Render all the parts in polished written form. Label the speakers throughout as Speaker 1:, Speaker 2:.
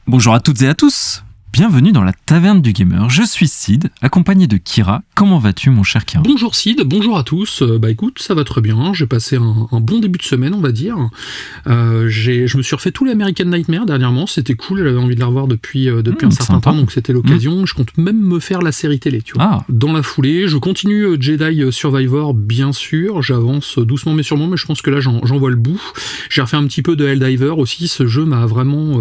Speaker 1: Bonjour à toutes et à tous, bienvenue dans la Taverne du Gamer. Je suis Sid, accompagné de Kira. Comment vas-tu mon cher Kira ?
Speaker 2: Bonjour Sid, bonjour à tous. Écoute, ça va très bien, j'ai passé un bon début de semaine on va dire. Je me suis refait tous les American Nightmare dernièrement, c'était cool, j'avais envie de la revoir depuis un certain temps, donc c'était l'occasion. Je compte même me faire la série télé, tu vois. Dans la foulée, je continue Jedi Survivor bien sûr, j'avance doucement mais sûrement, mais je pense que là j'en vois le bout. J'ai refait un petit peu de Helldiver aussi, ce jeu m'a vraiment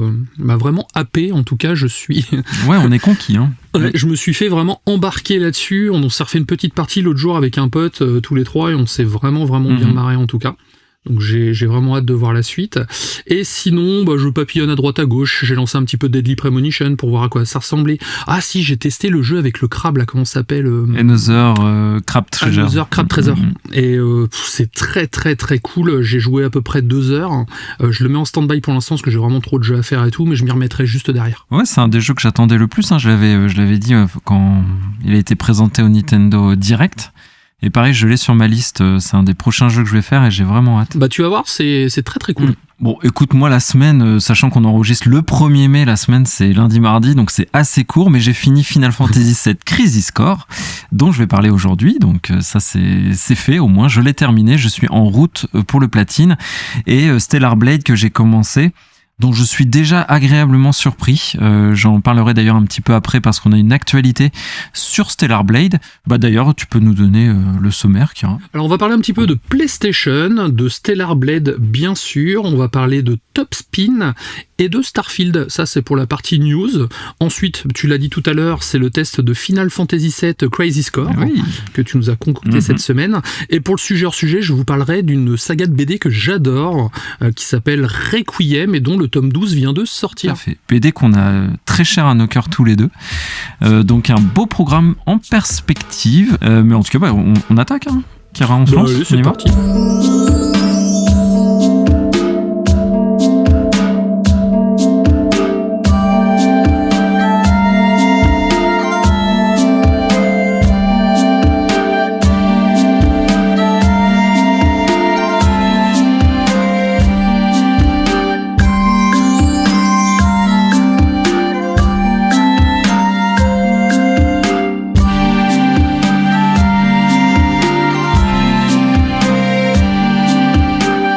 Speaker 2: happé, en tout cas je suis...
Speaker 1: Ouais, on est conquis, hein.
Speaker 2: Ouais, je me suis fait vraiment embarquer là-dessus. On s'est refait une petite partie l'autre jour avec un pote, tous les trois, et on s'est vraiment bien marré en tout cas. Donc j'ai vraiment hâte de voir la suite. Et sinon, je papillonne à droite à gauche. J'ai lancé un petit peu Deadly Premonition pour voir à quoi ça ressemblait. Ah si, j'ai testé le jeu avec le crabe là, comment ça s'appelle
Speaker 1: Another Crab Treasure.
Speaker 2: Another Crab Treasure. Et c'est très cool. J'ai joué à peu près 2 heures. Je le mets en stand-by pour l'instant parce que j'ai vraiment trop de jeux à faire et tout, mais je m'y remettrai juste derrière.
Speaker 1: Ouais, c'est un des jeux que j'attendais le plus. Je l'avais dit quand il a été présenté au Nintendo Direct. Et pareil, je l'ai sur ma liste, c'est un des prochains jeux que je vais faire et j'ai vraiment hâte.
Speaker 2: Tu vas voir, c'est très cool.
Speaker 1: Bon, écoute, moi la semaine, sachant qu'on enregistre le 1er mai, la semaine c'est lundi-mardi, donc c'est assez court, mais j'ai fini Final Fantasy VII Crisis Core, dont je vais parler aujourd'hui, donc ça c'est fait, au moins je l'ai terminé, je suis en route pour le platine, et Stellar Blade que j'ai commencé, dont je suis déjà agréablement surpris. J'en parlerai d'ailleurs un petit peu après parce qu'on a une actualité sur Stellar Blade. D'ailleurs, tu peux nous donner le sommaire, Kira.
Speaker 2: Alors, on va parler un petit peu de PlayStation, de Stellar Blade, bien sûr. On va parler de Top Spin et de Starfield. Ça, c'est pour la partie news. Ensuite, tu l'as dit tout à l'heure, c'est le test de Final Fantasy VII Crisis Core que tu nous as concocté cette semaine. Et pour le sujet hors sujet, je vous parlerai d'une saga de BD que j'adore, qui s'appelle Requiem et dont le tome 12 vient de sortir.
Speaker 1: Tout à fait. BD qu'on a très cher à nos cœurs tous les deux. Donc un beau programme en perspective. Mais en tout cas, on attaque. Hein. Kira, on se lance.
Speaker 2: Allez, c'est parti.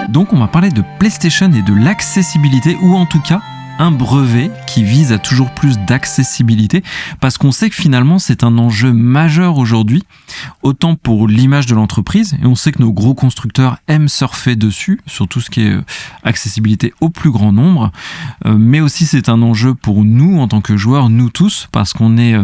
Speaker 1: Donc on va parler de PlayStation et de l'accessibilité, ou en tout cas un brevet qui vise à toujours plus d'accessibilité, parce qu'on sait que finalement c'est un enjeu majeur aujourd'hui, autant pour l'image de l'entreprise, et on sait que nos gros constructeurs aiment surfer dessus, sur tout ce qui est accessibilité au plus grand nombre, mais aussi c'est un enjeu pour nous en tant que joueurs, nous tous, parce qu'on est...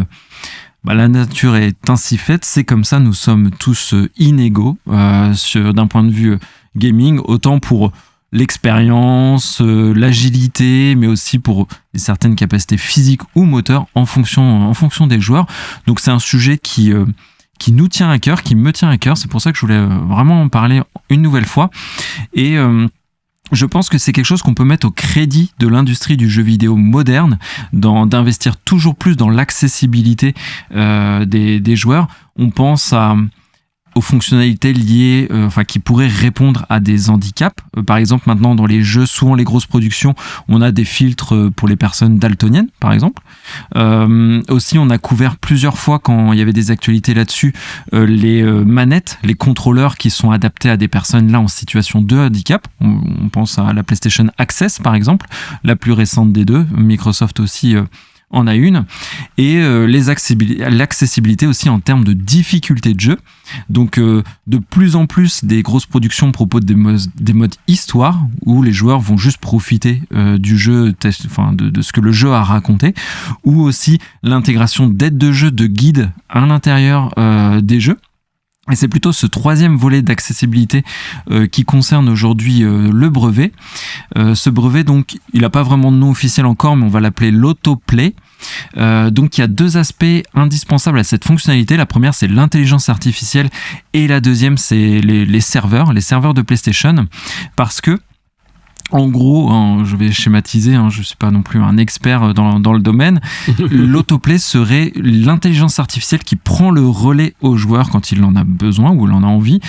Speaker 1: la nature est ainsi faite, c'est comme ça, nous sommes tous inégaux d'un point de vue gaming, autant pour l'expérience, l'agilité, mais aussi pour certaines capacités physiques ou moteurs en fonction des joueurs. Donc c'est un sujet qui nous tient à cœur, qui me tient à cœur, c'est pour ça que je voulais vraiment en parler une nouvelle fois. Et je pense que c'est quelque chose qu'on peut mettre au crédit de l'industrie du jeu vidéo moderne, d'investir toujours plus dans l'accessibilité des joueurs. On pense aux fonctionnalités liées, qui pourraient répondre à des handicaps. Par exemple, maintenant, dans les jeux, souvent les grosses productions, on a des filtres pour les personnes daltoniennes, par exemple. Aussi, on a couvert plusieurs fois, quand il y avait des actualités là-dessus, les manettes, les contrôleurs qui sont adaptés à des personnes là en situation de handicap. On pense à la PlayStation Access, par exemple, la plus récente des deux. Microsoft aussi en a une, et l'accessibilité aussi en termes de difficulté de jeu. Donc de plus en plus des grosses productions proposent des modes histoire où les joueurs vont juste profiter du jeu, de ce que le jeu a raconté, ou aussi l'intégration d'aides de jeu, de guides à l'intérieur des jeux. Et c'est plutôt ce troisième volet d'accessibilité qui concerne aujourd'hui le brevet. Ce brevet, donc, il n'a pas vraiment de nom officiel encore, mais on va l'appeler l'autoplay. Donc il y a 2 aspects indispensables à cette fonctionnalité. La première, c'est l'intelligence artificielle, et la deuxième, c'est les serveurs de PlayStation, parce que En gros, je vais schématiser, je ne suis pas non plus un expert dans le domaine, l'autoplay serait l'intelligence artificielle qui prend le relais au joueur quand il en a besoin ou il en a envie,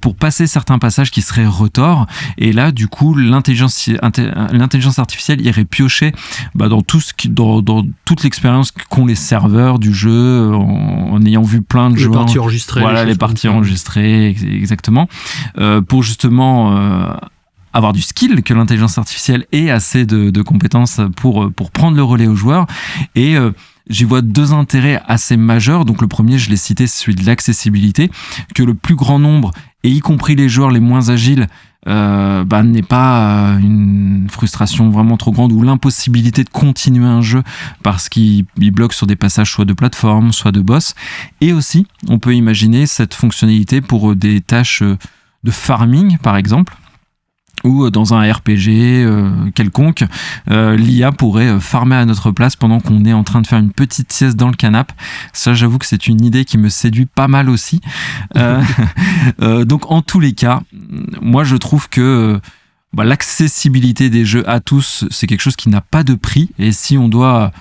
Speaker 1: pour passer certains passages qui seraient retors. Et là, du coup, l'intelligence artificielle irait piocher dans toute l'expérience qu'ont les serveurs du jeu, en ayant vu plein de joueurs.
Speaker 2: Les parties enregistrées.
Speaker 1: Voilà, les parties enregistrées, exactement. Pour justement... avoir du skill, que l'intelligence artificielle ait assez de compétences pour prendre le relais aux joueurs. Et j'y vois deux intérêts assez majeurs. Donc le premier, je l'ai cité, c'est celui de l'accessibilité, que le plus grand nombre, et y compris les joueurs les moins agiles, n'est pas une frustration vraiment trop grande ou l'impossibilité de continuer un jeu parce qu'il bloque sur des passages soit de plateforme, soit de boss. Et aussi, on peut imaginer cette fonctionnalité pour des tâches de farming, par exemple, ou dans un RPG quelconque, l'IA pourrait farmer à notre place pendant qu'on est en train de faire une petite sieste dans le canapé. Ça, j'avoue que c'est une idée qui me séduit pas mal aussi. Donc, en tous les cas, moi, je trouve que l'accessibilité des jeux à tous, c'est quelque chose qui n'a pas de prix. Et si on doit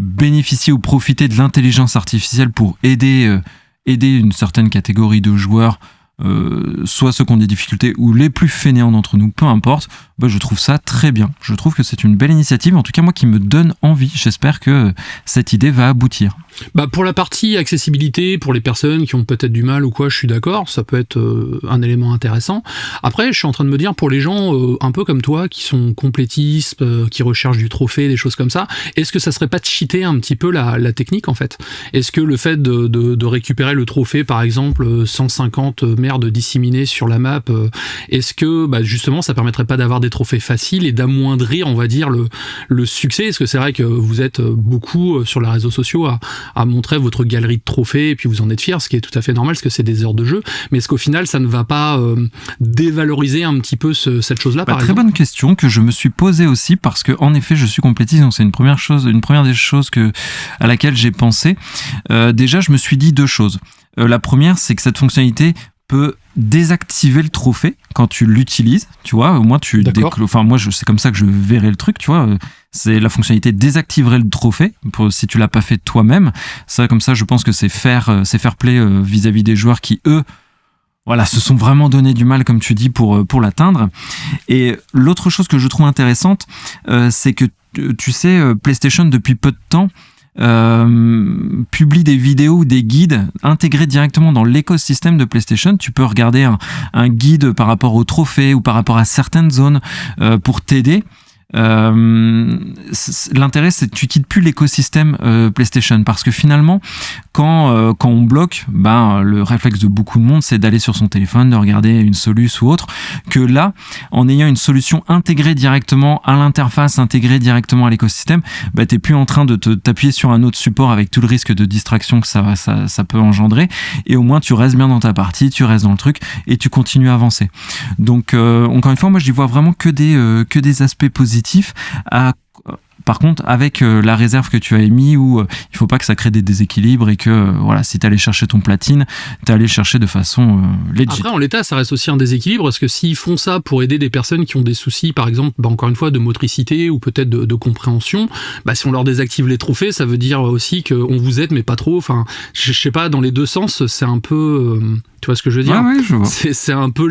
Speaker 1: bénéficier ou profiter de l'intelligence artificielle pour aider une certaine catégorie de joueurs, soit ceux qui ont des difficultés ou les plus fainéants d'entre nous, peu importe, je trouve ça très bien. Je trouve que c'est une belle initiative, en tout cas moi qui me donne envie. J'espère que cette idée va aboutir.
Speaker 2: Pour la partie accessibilité, pour les personnes qui ont peut-être du mal ou quoi, je suis d'accord, ça peut être un élément intéressant. Après, je suis en train de me dire, pour les gens un peu comme toi, qui sont complétistes, qui recherchent du trophée, des choses comme ça, est-ce que ça serait pas de cheater un petit peu la technique, en fait ? Est-ce que le fait de récupérer le trophée, par exemple, 150 merdes disséminées sur la map, est-ce que justement ça permettrait pas d'avoir des trophées faciles et d'amoindrir, on va dire, le succès ? Est-ce que c'est vrai que vous êtes beaucoup sur les réseaux sociaux à montrer votre galerie de trophées et puis vous en êtes fiers, ce qui est tout à fait normal parce que c'est des heures de jeu, mais est-ce qu'au final ça ne va pas dévaloriser un petit peu cette chose-là, par exemple ?
Speaker 1: Très bonne question que je me suis posée aussi, parce que en effet je suis complétiste, donc c'est une première des choses à laquelle j'ai pensé. Déjà je me suis dit deux choses. La première, c'est que cette fonctionnalité peut désactiver le trophée quand tu l'utilises, tu vois, au moins c'est comme ça que je verrais le truc, tu vois, c'est la fonctionnalité désactiverait le trophée si tu l'as pas fait toi-même. Ça, comme ça, je pense que c'est fair play vis-à-vis des joueurs qui, eux, se sont vraiment donné du mal, comme tu dis, pour l'atteindre. Et l'autre chose que je trouve intéressante, c'est que, tu sais, PlayStation, depuis peu de temps, publie des vidéos ou des guides intégrés directement dans l'écosystème de PlayStation. Tu peux regarder un guide par rapport aux trophées ou par rapport à certaines zones pour t'aider. L'intérêt, c'est que tu quittes plus l'écosystème PlayStation, parce que finalement quand on bloque, le réflexe de beaucoup de monde, c'est d'aller sur son téléphone, de regarder une soluce ou autre, que là, en ayant une solution intégrée directement à l'interface, intégrée directement à l'écosystème, t'es plus en train de t'appuyer sur un autre support avec tout le risque de distraction que ça peut engendrer, et au moins tu restes bien dans ta partie, tu restes dans le truc et tu continues à avancer. Donc encore une fois, moi je n'y vois vraiment que des aspects positifs. Par contre, avec la réserve que tu as émis, où il faut pas que ça crée des déséquilibres et que si tu allais chercher ton platine, tu allais chercher de façon legit.
Speaker 2: Après, en l'état, ça reste aussi un déséquilibre, parce que s'ils font ça pour aider des personnes qui ont des soucis, par exemple, encore une fois, de motricité ou peut-être de compréhension, si on leur désactive les trophées, ça veut dire aussi qu'on vous aide, mais pas trop. Enfin, je sais pas, dans les deux sens, c'est un peu... Tu vois ce que je veux dire ?
Speaker 1: Ouais, je vois.
Speaker 2: C'est un peu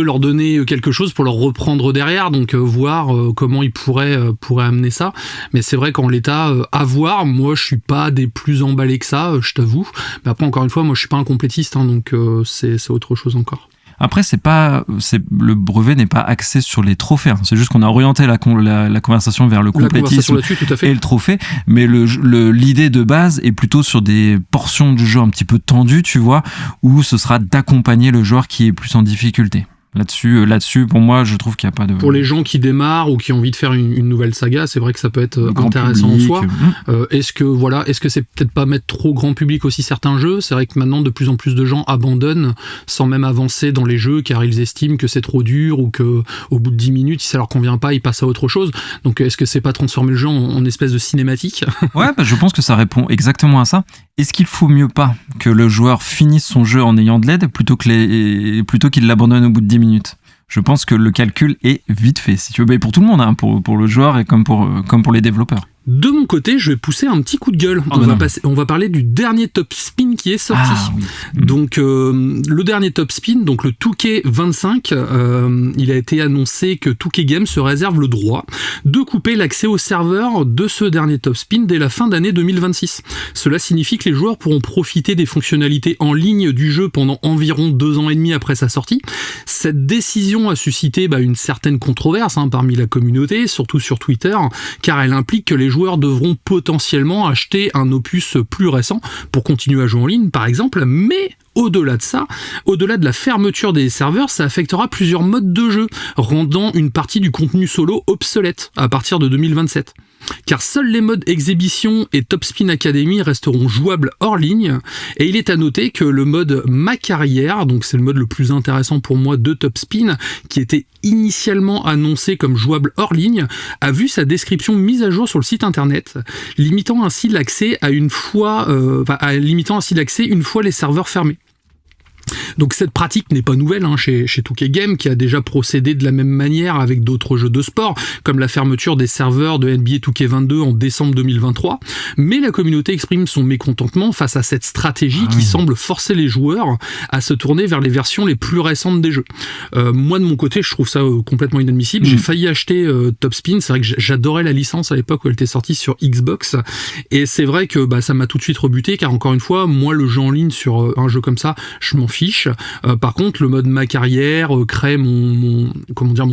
Speaker 2: leur donner quelque chose pour leur reprendre derrière, donc voir comment ils pourraient amener ça. Mais c'est vrai qu'en l'état, à voir, moi je suis pas des plus emballés que ça, je t'avoue. Mais après, encore une fois, moi je suis pas un complétiste, donc c'est autre chose encore.
Speaker 1: Après, le brevet n'est pas axé sur les trophées. C'est juste qu'on a orienté la conversation vers le complétisme et le trophée. Mais l'idée de base est plutôt sur des portions du jeu un petit peu tendues, tu vois, où ce sera d'accompagner le joueur qui est plus en difficulté. Là-dessus, pour moi, je trouve qu'il n'y a pas de...
Speaker 2: Pour les gens qui démarrent ou qui ont envie de faire une nouvelle saga, c'est vrai que ça peut être intéressant en soi. Est-ce que c'est peut-être pas mettre trop grand public aussi certains jeux ? C'est vrai que maintenant, de plus en plus de gens abandonnent sans même avancer dans les jeux, car ils estiment que c'est trop dur ou que au bout de 10 minutes, si ça leur convient pas, ils passent à autre chose. Donc, est-ce que c'est pas transformer le jeu en espèce de cinématique ?
Speaker 1: Ouais, je pense que ça répond exactement à ça. Est-ce qu'il faut mieux pas que le joueur finisse son jeu en ayant de l'aide plutôt qu'il l'abandonne au bout de 10 minutes ? je pense que le calcul est vite fait, si tu veux. Mais pour tout le monde, hein, pour le joueur et comme pour les développeurs.
Speaker 2: De mon côté, je vais pousser un petit coup de gueule. On va parler du dernier Top Spin qui est sorti.
Speaker 1: Oui.
Speaker 2: Donc, le dernier Top Spin, donc le 2K25, il a été annoncé que 2K Games se réserve le droit de couper l'accès au serveur de ce dernier Top Spin dès la fin d'année 2026. Cela signifie que les joueurs pourront profiter des fonctionnalités en ligne du jeu pendant environ 2 ans et demi après sa sortie. Cette décision a suscité une certaine controverse parmi la communauté, surtout sur Twitter, car elle implique que les joueurs devront potentiellement acheter un opus plus récent pour continuer à jouer en ligne, par exemple, mais au-delà de ça, au-delà de la fermeture des serveurs, ça affectera plusieurs modes de jeu, rendant une partie du contenu solo obsolète à partir de 2027. Car seuls les modes Exhibition et Top Spin Academy resteront jouables hors ligne, et il est à noter que le mode Ma Carrière, donc c'est le mode le plus intéressant pour moi de Top Spin, qui était initialement annoncé comme jouable hors ligne, a vu sa description mise à jour sur le site internet, limitant ainsi l'accès une fois les serveurs fermés. Donc cette pratique n'est pas nouvelle chez 2K Games, qui a déjà procédé de la même manière avec d'autres jeux de sport, comme la fermeture des serveurs de NBA 2K22 en décembre 2023, mais la communauté exprime son mécontentement face à cette stratégie qui semble forcer les joueurs à se tourner vers les versions les plus récentes des jeux. Moi de mon côté, je trouve ça complètement inadmissible. J'ai failli acheter Top Spin, c'est vrai que j'adorais la licence à l'époque où elle était sortie sur Xbox, et c'est vrai que ça m'a tout de suite rebuté, car encore une fois, moi le jeu en ligne sur un jeu comme ça, je m'en fiche. Par contre, le mode Ma Carrière, créer mon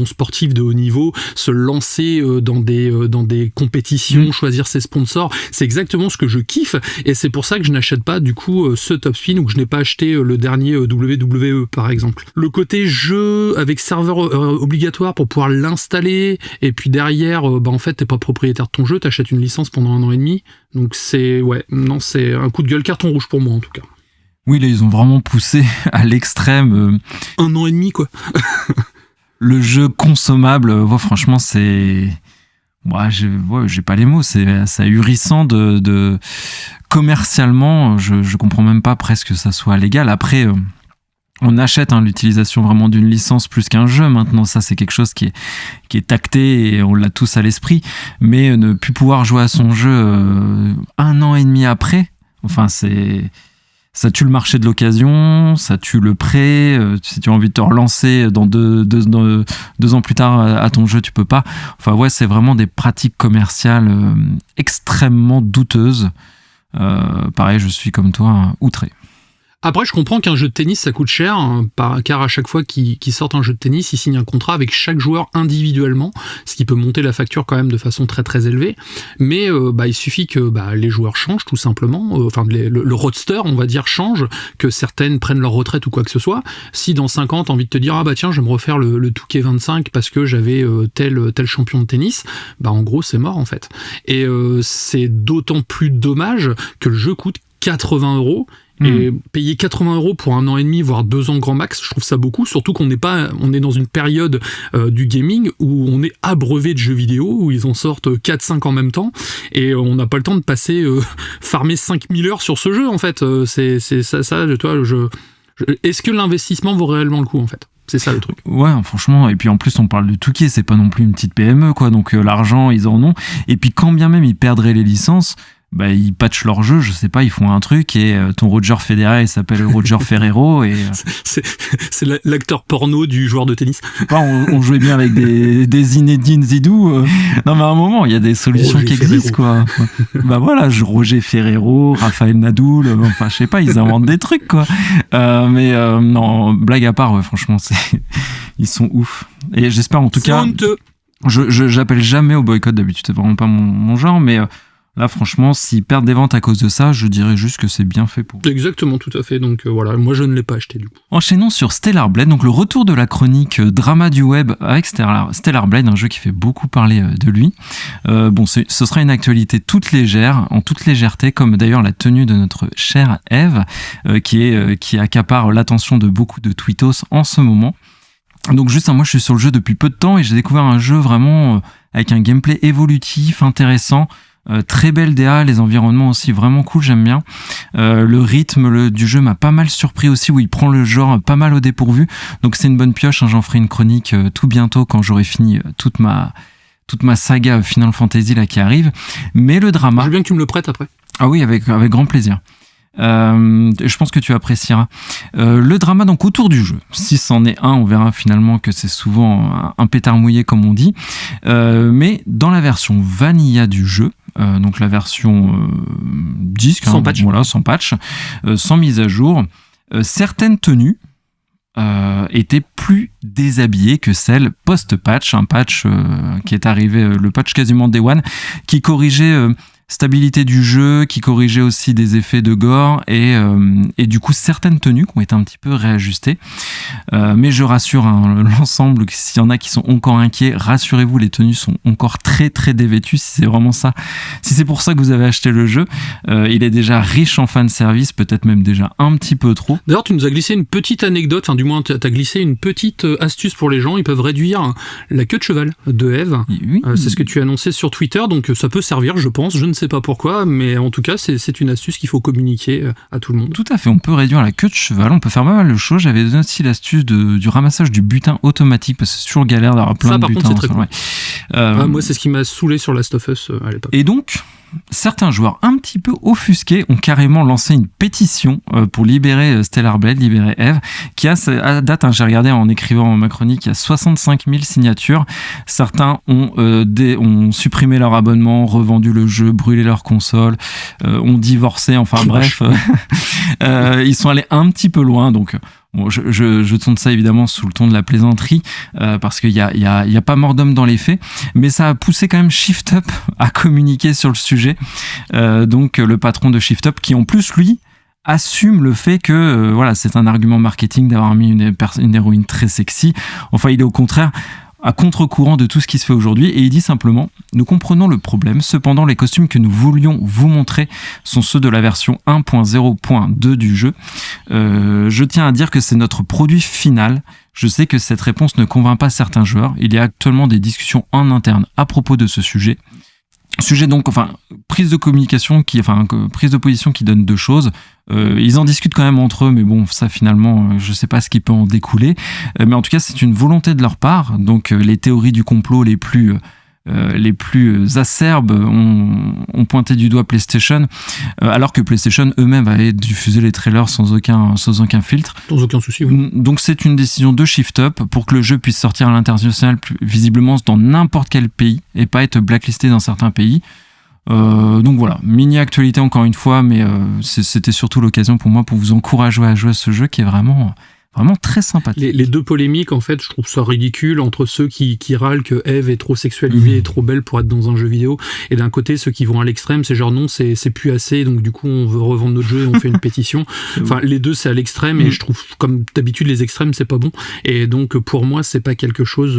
Speaker 2: sportif de haut niveau, se lancer dans des compétitions, choisir ses sponsors, c'est exactement ce que je kiffe, et c'est pour ça que je n'achète pas du coup ce Top Spin, ou que je n'ai pas acheté le dernier WWE par exemple. Le côté jeu avec serveur obligatoire pour pouvoir l'installer, et puis derrière en fait t'es pas propriétaire de ton jeu, t'achètes une licence pendant 1 an et demi, donc c'est un coup de gueule, carton rouge pour moi en tout cas.
Speaker 1: Oui, là, ils ont vraiment poussé à l'extrême.
Speaker 2: 1 an et demi, quoi.
Speaker 1: Le jeu consommable, franchement, c'est... j'ai pas les mots, c'est ahurissant de... Commercialement, je comprends même pas presque que ça soit légal. Après, on achète l'utilisation vraiment d'une licence plus qu'un jeu. Maintenant, ça, c'est quelque chose qui est tacté et on l'a tous à l'esprit. Mais ne plus pouvoir jouer à son jeu 1 an et demi après, ça tue le marché de l'occasion, ça tue le prêt. Si tu as envie de te relancer dans 2 ans plus tard à ton jeu, tu peux pas. C'est vraiment des pratiques commerciales extrêmement douteuses. Pareil, je suis comme toi, outré.
Speaker 2: Après, je comprends qu'un jeu de tennis, ça coûte cher, car à chaque fois qu'ils sortent un jeu de tennis, ils signent un contrat avec chaque joueur individuellement, ce qui peut monter la facture quand même de façon très très élevée. Mais il suffit que les joueurs changent tout simplement, le roster, on va dire, change, que certaines prennent leur retraite ou quoi que ce soit. Si dans 5 ans, t'as envie de te dire, tiens, je vais me refaire le 2K25 parce que j'avais tel champion de tennis, en gros, c'est mort en fait. Et c'est d'autant plus dommage que le jeu coûte 80 €. Et payer 80 € pour 1 an et demi, voire 2 ans grand max, je trouve ça beaucoup, surtout on est dans une période du gaming où on est abreuvé de jeux vidéo, où ils en sortent 4-5 en même temps, et on n'a pas le temps de passer farmer 5000 heures sur ce jeu, en fait. C'est ça, est-ce que l'investissement vaut réellement le coup, en fait ? C'est ça le truc.
Speaker 1: Ouais, franchement, et puis en plus on parle de 2K, c'est pas non plus une petite PME, quoi, donc l'argent, ils en ont, et puis quand bien même ils perdraient les licences, ils patchent leur jeu, je sais pas, ils font un truc et ton Roger Federer il s'appelle Roger Ferrero et
Speaker 2: c'est l'acteur porno du joueur de tennis.
Speaker 1: On jouait bien avec des Zinedine Zidou. Non mais à un moment il y a des solutions
Speaker 2: Roger
Speaker 1: qui existent quoi. Roger Ferrero, Raphaël Nadal, je sais pas, ils inventent des trucs quoi. Non, blague à part, franchement ils sont ouf. Et j'espère en tout cas. J'appelle jamais au boycott d'habitude, c'est vraiment pas mon genre, mais là, franchement, s'ils perdent des ventes à cause de ça, je dirais juste que c'est bien fait pour eux.
Speaker 2: Exactement, tout à fait. Donc voilà, moi je ne l'ai pas acheté du coup.
Speaker 1: Enchaînons sur Stellar Blade, donc le retour de la chronique drama du web avec Stellar Blade, un jeu qui fait beaucoup parler de lui. Ce sera une actualité toute légère, en toute légèreté, comme d'ailleurs la tenue de notre chère Eve, qui accapare l'attention de beaucoup de tweetos en ce moment. Donc juste, moi je suis sur le jeu depuis peu de temps et j'ai découvert un jeu vraiment avec un gameplay évolutif, intéressant. Très belle DA, les environnements aussi vraiment cool, j'aime bien. Le rythme du jeu m'a pas mal surpris aussi, où il prend le genre pas mal au dépourvu. Donc c'est une bonne pioche, hein, j'en ferai une chronique tout bientôt quand j'aurai fini toute ma saga Final Fantasy là qui arrive. Mais le drama...
Speaker 2: Je veux bien que tu me le prêtes après.
Speaker 1: Ah oui, avec grand plaisir. Je pense que tu apprécieras. Le drama donc autour du jeu, si c'en est un, on verra finalement que c'est souvent un pétard mouillé comme on dit, mais dans la version vanilla du jeu, donc la version disque,
Speaker 2: sans patch,
Speaker 1: voilà, sans patch, sans mise à jour, certaines tenues étaient plus déshabillées que celles post-patch, un patch qui est arrivé, le patch quasiment Day One, qui corrigeait stabilité du jeu, qui corrigeait aussi des effets de gore et du coup certaines tenues qui ont été un petit peu réajustées. Mais je rassure l'ensemble, s'il y en a qui sont encore inquiets, rassurez-vous, les tenues sont encore très très dévêtues si c'est vraiment ça. Si c'est pour ça que vous avez acheté le jeu, il est déjà riche en fanservice, peut-être même déjà un petit peu trop.
Speaker 2: D'ailleurs, tu nous as glissé une petite anecdote, enfin du moins tu as glissé une petite astuce pour les gens, ils peuvent réduire la queue de cheval de Eve.
Speaker 1: Oui.
Speaker 2: C'est ce que tu as annoncé sur Twitter, donc ça peut servir, je pense, je ne sais pas pourquoi, mais en tout cas c'est une astuce qu'il faut communiquer à tout le monde.
Speaker 1: Tout à fait, on peut réduire la queue de cheval, on peut faire pas mal de choses. J'avais donné aussi l'astuce du ramassage du butin automatique, parce que c'est toujours galère d'avoir plein de butins.
Speaker 2: Ça par contre c'est très cool. Moi c'est ce qui m'a saoulé sur Last of Us à l'époque.
Speaker 1: Et donc, certains joueurs un petit peu offusqués ont carrément lancé une pétition pour libérer Stellar Blade, libérer Eve, qui a à date, j'ai regardé en écrivant ma chronique, il y a 65 000 signatures. Certains ont supprimé leur abonnement, revendu le jeu, brûlé leur console, ont divorcé, enfin bref, ils sont allés un petit peu loin, donc... Bon, je tourne ça évidemment sous le ton de la plaisanterie, parce qu'il y a pas mort d'homme dans les faits, mais ça a poussé quand même Shift Up à communiquer sur le sujet. Donc le patron de Shift Up, qui en plus lui assume le fait que voilà, c'est un argument marketing d'avoir mis une héroïne très sexy. Enfin, il est au contraire à contre-courant de tout ce qui se fait aujourd'hui, et il dit simplement: nous comprenons le problème, cependant les costumes que nous voulions vous montrer sont ceux de la version 1.0.2 du jeu. Je tiens à dire que c'est notre produit final. Je sais que cette réponse ne convainc pas certains joueurs. Il y a actuellement des discussions en interne à propos de ce sujet. Donc, enfin, prise de position qui donne deux choses. Ils en discutent quand même entre eux, mais bon, ça finalement, je sais pas ce qui peut en découler. Mais en tout cas, c'est une volonté de leur part. Donc, les théories du complot les plus acerbes ont pointé du doigt PlayStation, alors que PlayStation eux-mêmes avaient diffusé les trailers sans aucun filtre.
Speaker 2: Sans aucun souci, oui.
Speaker 1: Donc c'est une décision de Shift Up pour que le jeu puisse sortir à l'international visiblement dans n'importe quel pays et pas être blacklisté dans certains pays. Donc voilà, mini actualité encore une fois, mais c'était surtout l'occasion pour moi pour vous encourager à jouer à ce jeu qui est vraiment très sympathique.
Speaker 2: Les deux polémiques, en fait, je trouve ça ridicule, entre ceux qui râlent que Eve est trop sexualisée et trop belle pour être dans un jeu vidéo, et d'un côté ceux qui vont à l'extrême, c'est genre non, c'est plus assez, donc du coup on veut revendre notre jeu et on fait une pétition. Enfin, les deux c'est à l'extrême, et je trouve, comme d'habitude, les extrêmes c'est pas bon, et donc pour moi c'est pas quelque chose,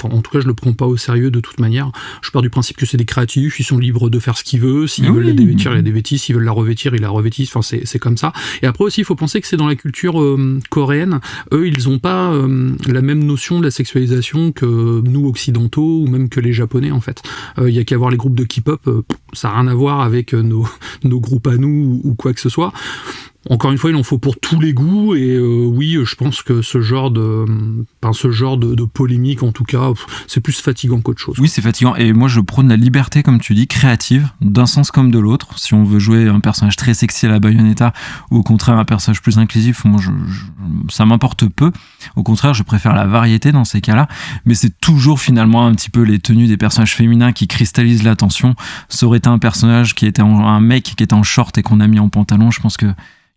Speaker 2: en tout cas je le prends pas au sérieux de toute manière. Je pars du principe que c'est des créatifs, ils sont libres de faire ce qu'ils veulent, s'ils veulent la dévêtir, ils la dévêtissent, s'ils veulent la revêtir, ils la revêtissent, enfin c'est comme ça. Et après aussi il faut penser que c'est dans la culture coréenne, eux ils ont pas la même notion de la sexualisation que nous occidentaux, ou même que les japonais en fait. Il y a qu'à voir les groupes de K-pop, ça n'a rien à voir avec nos groupes à nous ou quoi que ce soit. Encore une fois, il en faut pour tous les goûts, et oui, je pense que ce genre de polémique, en tout cas, c'est plus fatigant qu'autre chose.
Speaker 1: Oui, c'est fatigant, et moi je prône la liberté, comme tu dis, créative, d'un sens comme de l'autre. Si on veut jouer un personnage très sexy à la Bayonetta, ou au contraire un personnage plus inclusif, moi ça m'importe peu. Au contraire, je préfère la variété dans ces cas-là, mais c'est toujours finalement un petit peu les tenues des personnages féminins qui cristallisent l'attention. Ça aurait été un personnage un mec qui était en short et qu'on a mis en pantalon, je pense que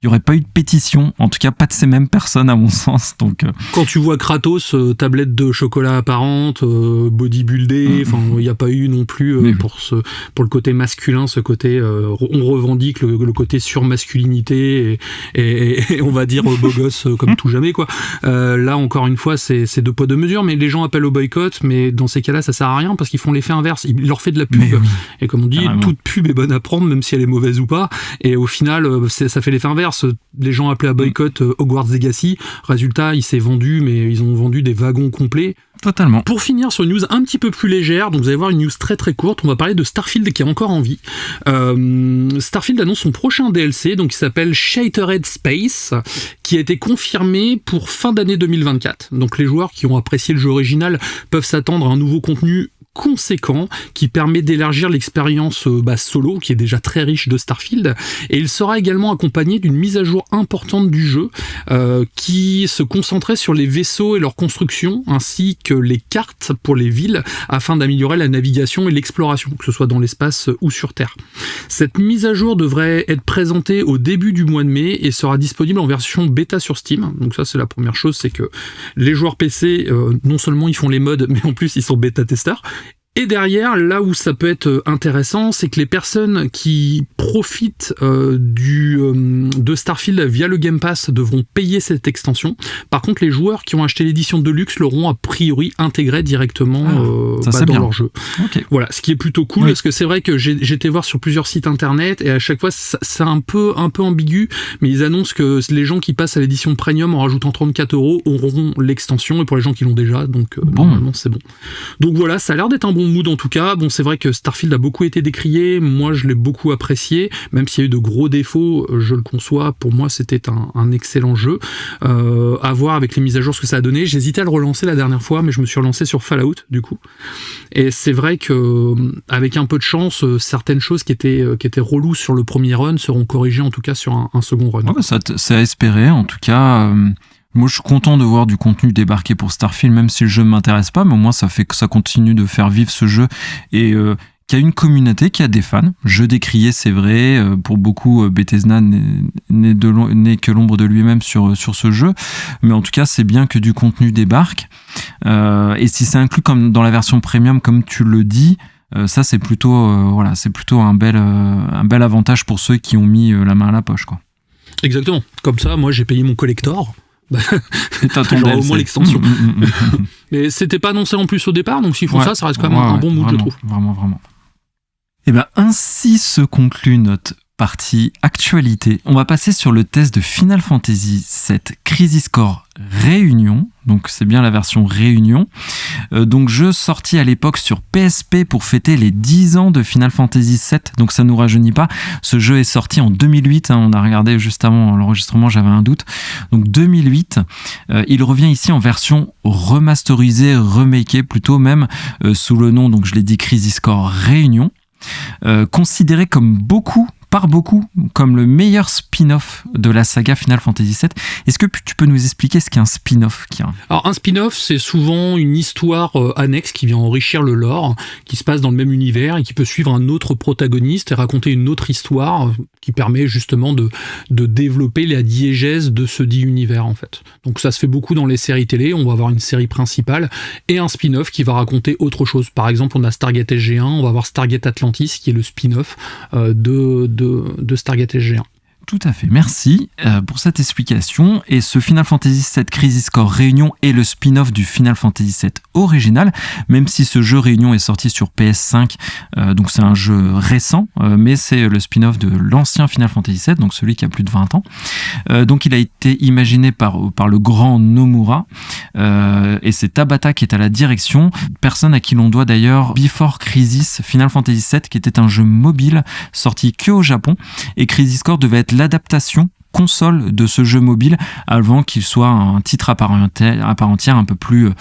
Speaker 1: il n'y aurait pas eu de pétition, en tout cas pas de ces mêmes personnes à mon sens. Donc,
Speaker 2: quand tu vois Kratos, tablette de chocolat apparente, bodybuildé, enfin il n'y a pas eu non plus pour le côté masculin, ce côté on revendique le côté surmasculinité et on va dire beau gosse comme tout jamais quoi. Là encore une fois c'est deux poids deux mesures, mais les gens appellent au boycott, mais dans ces cas-là ça sert à rien parce qu'ils font l'effet inverse, ils leur fait de la pub. Oui. Et comme on dit, toute pub est bonne à prendre même si elle est mauvaise ou pas, et au final ça fait l'effet inverse. Les gens appelaient à boycott Hogwarts Legacy, résultat il s'est vendu, mais ils ont vendu des wagons complets.
Speaker 1: Totalement.
Speaker 2: Pour finir sur une news un petit peu plus légère, donc vous allez voir une news très très courte, on va parler de Starfield qui est encore en vie. Starfield annonce son prochain DLC, donc qui s'appelle Shattered Space, qui a été confirmé pour fin d'année 2024. Donc les joueurs qui ont apprécié le jeu original peuvent s'attendre à un nouveau contenu conséquent qui permet d'élargir l'expérience solo qui est déjà très riche de Starfield, et il sera également accompagné d'une mise à jour importante du jeu qui se concentrait sur les vaisseaux et leur construction ainsi que les cartes pour les villes afin d'améliorer la navigation et l'exploration, que ce soit dans l'espace ou sur Terre. Cette mise à jour devrait être présentée au début du mois de mai et sera disponible en version bêta sur Steam. Donc ça c'est la première chose, c'est que les joueurs PC non seulement ils font les mods mais en plus ils sont bêta testeurs. Et derrière, là où ça peut être intéressant, c'est que les personnes qui profitent de Starfield via le Game Pass devront payer cette extension. Par contre, les joueurs qui ont acheté l'édition Deluxe l'auront a priori intégré directement dans leur jeu.
Speaker 1: Okay.
Speaker 2: Voilà, ce qui est plutôt cool, parce que c'est vrai que j'ai été voir sur plusieurs sites internet et à chaque fois c'est un peu ambigu, mais ils annoncent que les gens qui passent à l'édition Premium en rajoutant 34 € auront l'extension, et pour les gens qui l'ont déjà, donc normalement c'est bon. Donc voilà, ça a l'air d'être un bon mood en tout cas. Bon, c'est vrai que Starfield a beaucoup été décrié, moi je l'ai beaucoup apprécié, même s'il y a eu de gros défauts, je le conçois, pour moi c'était un excellent jeu. À voir avec les mises à jour ce que ça a donné. J'hésitais à le relancer la dernière fois, mais je me suis relancé sur Fallout du coup. Et c'est vrai que avec un peu de chance, certaines choses qui étaient reloues sur le premier run seront corrigées en tout cas sur un second run.
Speaker 1: Ouais, c'est à espérer en tout cas. Moi, je suis content de voir du contenu débarquer pour Starfield, même si le jeu ne m'intéresse pas, mais au moins ça fait que ça continue de faire vivre ce jeu et qu'il y a une communauté, qui a des fans. Jeu décrié, c'est vrai. Pour beaucoup, Bethesda n'est que l'ombre de lui-même sur ce jeu, mais en tout cas, c'est bien que du contenu débarque. Et si c'est inclus comme dans la version premium, comme tu le dis, ça c'est plutôt un bel avantage pour ceux qui ont mis la main à la poche, quoi.
Speaker 2: Exactement. Comme ça, moi j'ai payé mon collector.
Speaker 1: J'aurai
Speaker 2: au moins l'extension. Mais c'était pas annoncé en plus au départ, donc s'ils font ça reste quand même un bon mood, je trouve.
Speaker 1: Vraiment. Et bien ainsi se conclut notre partie actualité. On va passer sur le test de Final Fantasy VII Crisis Core Réunion. Donc c'est bien la version Réunion. Donc jeu sorti à l'époque sur PSP pour fêter les 10 ans de Final Fantasy VII. Donc ça nous rajeunit pas. Ce jeu est sorti en 2008. On a regardé juste avant l'enregistrement, j'avais un doute. Donc 2008. Il revient ici en version remasterisée, remakée plutôt même, sous le nom, donc je l'ai dit, Crisis Core Réunion. Considéré par beaucoup comme le meilleur spin-off de la saga Final Fantasy VII. Est-ce que tu peux nous expliquer ce qu'est un spin-off, Kieran ?
Speaker 2: Alors un spin-off, c'est souvent une histoire annexe qui vient enrichir le lore, qui se passe dans le même univers et qui peut suivre un autre protagoniste et raconter une autre histoire qui permet justement de développer la diégèse de ce dit univers en fait. Donc ça se fait beaucoup dans les séries télé, on va avoir une série principale et un spin-off qui va raconter autre chose. Par exemple, on a Stargate SG1, on va avoir Stargate Atlantis qui est le spin-off de Stargate SG1.
Speaker 1: Tout à fait, merci pour cette explication. Et ce Final Fantasy VII Crisis Core Réunion est le spin-off du Final Fantasy VII original, même si ce jeu Réunion est sorti sur PS5, donc c'est un jeu récent, mais c'est le spin-off de l'ancien Final Fantasy VII, donc celui qui a plus de 20 ans. Donc il a été imaginé par le grand Nomura, et c'est Tabata qui est à la direction, personne à qui l'on doit d'ailleurs Before Crisis Final Fantasy VII, qui était un jeu mobile sorti que au Japon, et Crisis Core devait être l'adaptation console de ce jeu mobile avant qu'il soit un titre à part entière un peu plus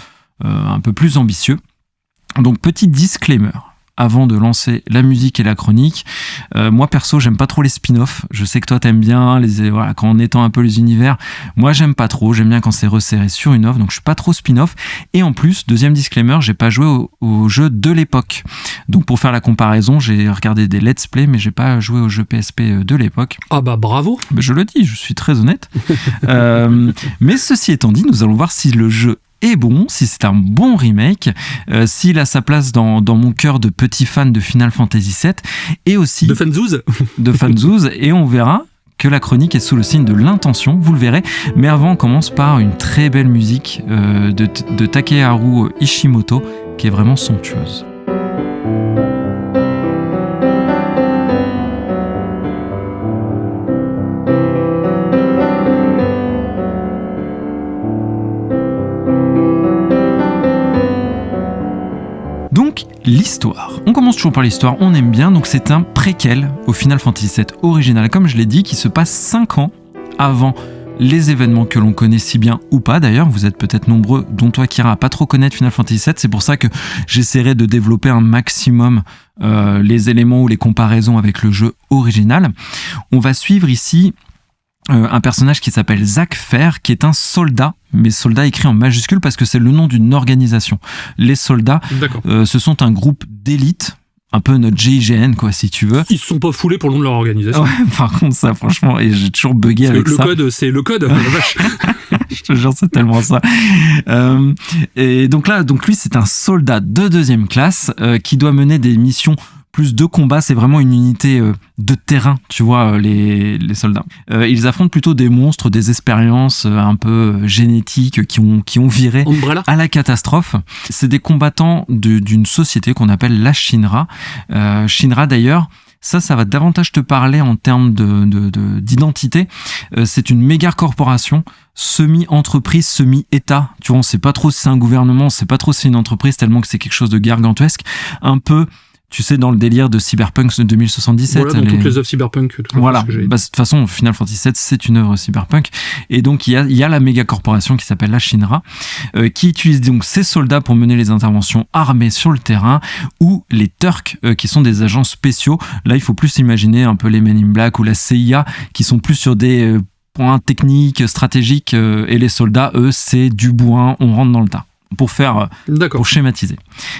Speaker 1: ambitieux. Donc petit disclaimer avant de lancer la musique et la chronique. Moi perso, j'aime pas trop les spin-offs. Je sais que toi t'aimes bien quand on étend un peu les univers. Moi j'aime pas trop. J'aime bien quand c'est resserré sur une offre. Donc je suis pas trop spin-off. Et en plus, deuxième disclaimer, j'ai pas joué au jeu de l'époque. Donc pour faire la comparaison, j'ai regardé des let's play, mais j'ai pas joué au jeu PSP de l'époque.
Speaker 2: Ah bah bravo.
Speaker 1: Je le dis, je suis très honnête. Mais ceci étant dit, nous allons voir si le jeu est bon, si c'est un bon remake, s'il a sa place dans mon cœur de petit fan de Final Fantasy VII, et aussi
Speaker 2: de fanzouz,
Speaker 1: et on verra que la chronique est sous le signe de l'intention, vous le verrez. Mais avant, on commence par une très belle musique de Takeharu Ishimoto, qui est vraiment somptueuse. Donc, l'histoire. On commence toujours par l'histoire, on aime bien. Donc, c'est un préquel au Final Fantasy VII original, comme je l'ai dit, qui se passe 5 ans avant les événements que l'on connaît si bien ou pas. D'ailleurs, vous êtes peut-être nombreux, dont toi Kira, à pas trop connaître Final Fantasy VII. C'est pour ça que j'essaierai de développer un maximum les éléments ou les comparaisons avec le jeu original. On va suivre ici un personnage qui s'appelle Zack Fair, qui est un soldat, mais soldat écrit en majuscule parce que c'est le nom d'une organisation. Les soldats, ce sont un groupe d'élite, un peu notre GIGN, quoi, si tu veux.
Speaker 2: Ils se sont pas foulés pour le nom de leur organisation.
Speaker 1: Ouais, par contre, ça, franchement, et j'ai toujours bugué avec ça.
Speaker 2: Le code, c'est le code, la vache.
Speaker 1: Je te jure, c'est tellement ça. Et donc lui, c'est un soldat de 2e classe qui doit mener des missions plus de combat. C'est vraiment une unité de terrain, tu vois, les soldats. Ils affrontent plutôt des monstres, des expériences un peu génétiques qui ont viré
Speaker 2: Umbrella.
Speaker 1: À la catastrophe. C'est des combattants d'une société qu'on appelle la Shinra. Shinra, d'ailleurs, ça va davantage te parler en termes d'identité. C'est une méga corporation, semi-entreprise, semi-état. Tu vois, on sait pas trop si c'est un gouvernement, on sait pas trop si c'est une entreprise, tellement que c'est quelque chose de gargantuesque. Un peu, tu sais, dans le délire de Cyberpunk 2077.
Speaker 2: Voilà, dans toutes les œuvres Cyberpunk.
Speaker 1: Voilà, de toute façon, Final Fantasy VII, c'est une œuvre Cyberpunk. Et donc, il y a la méga corporation qui s'appelle la Shinra, qui utilise donc ses soldats pour mener les interventions armées sur le terrain, ou les Turks, qui sont des agents spéciaux. Là, il faut plus imaginer un peu les Men in Black ou la CIA, qui sont plus sur des points techniques, stratégiques, et les soldats, eux, c'est du bourrin, on rentre dans le tas. Pour schématiser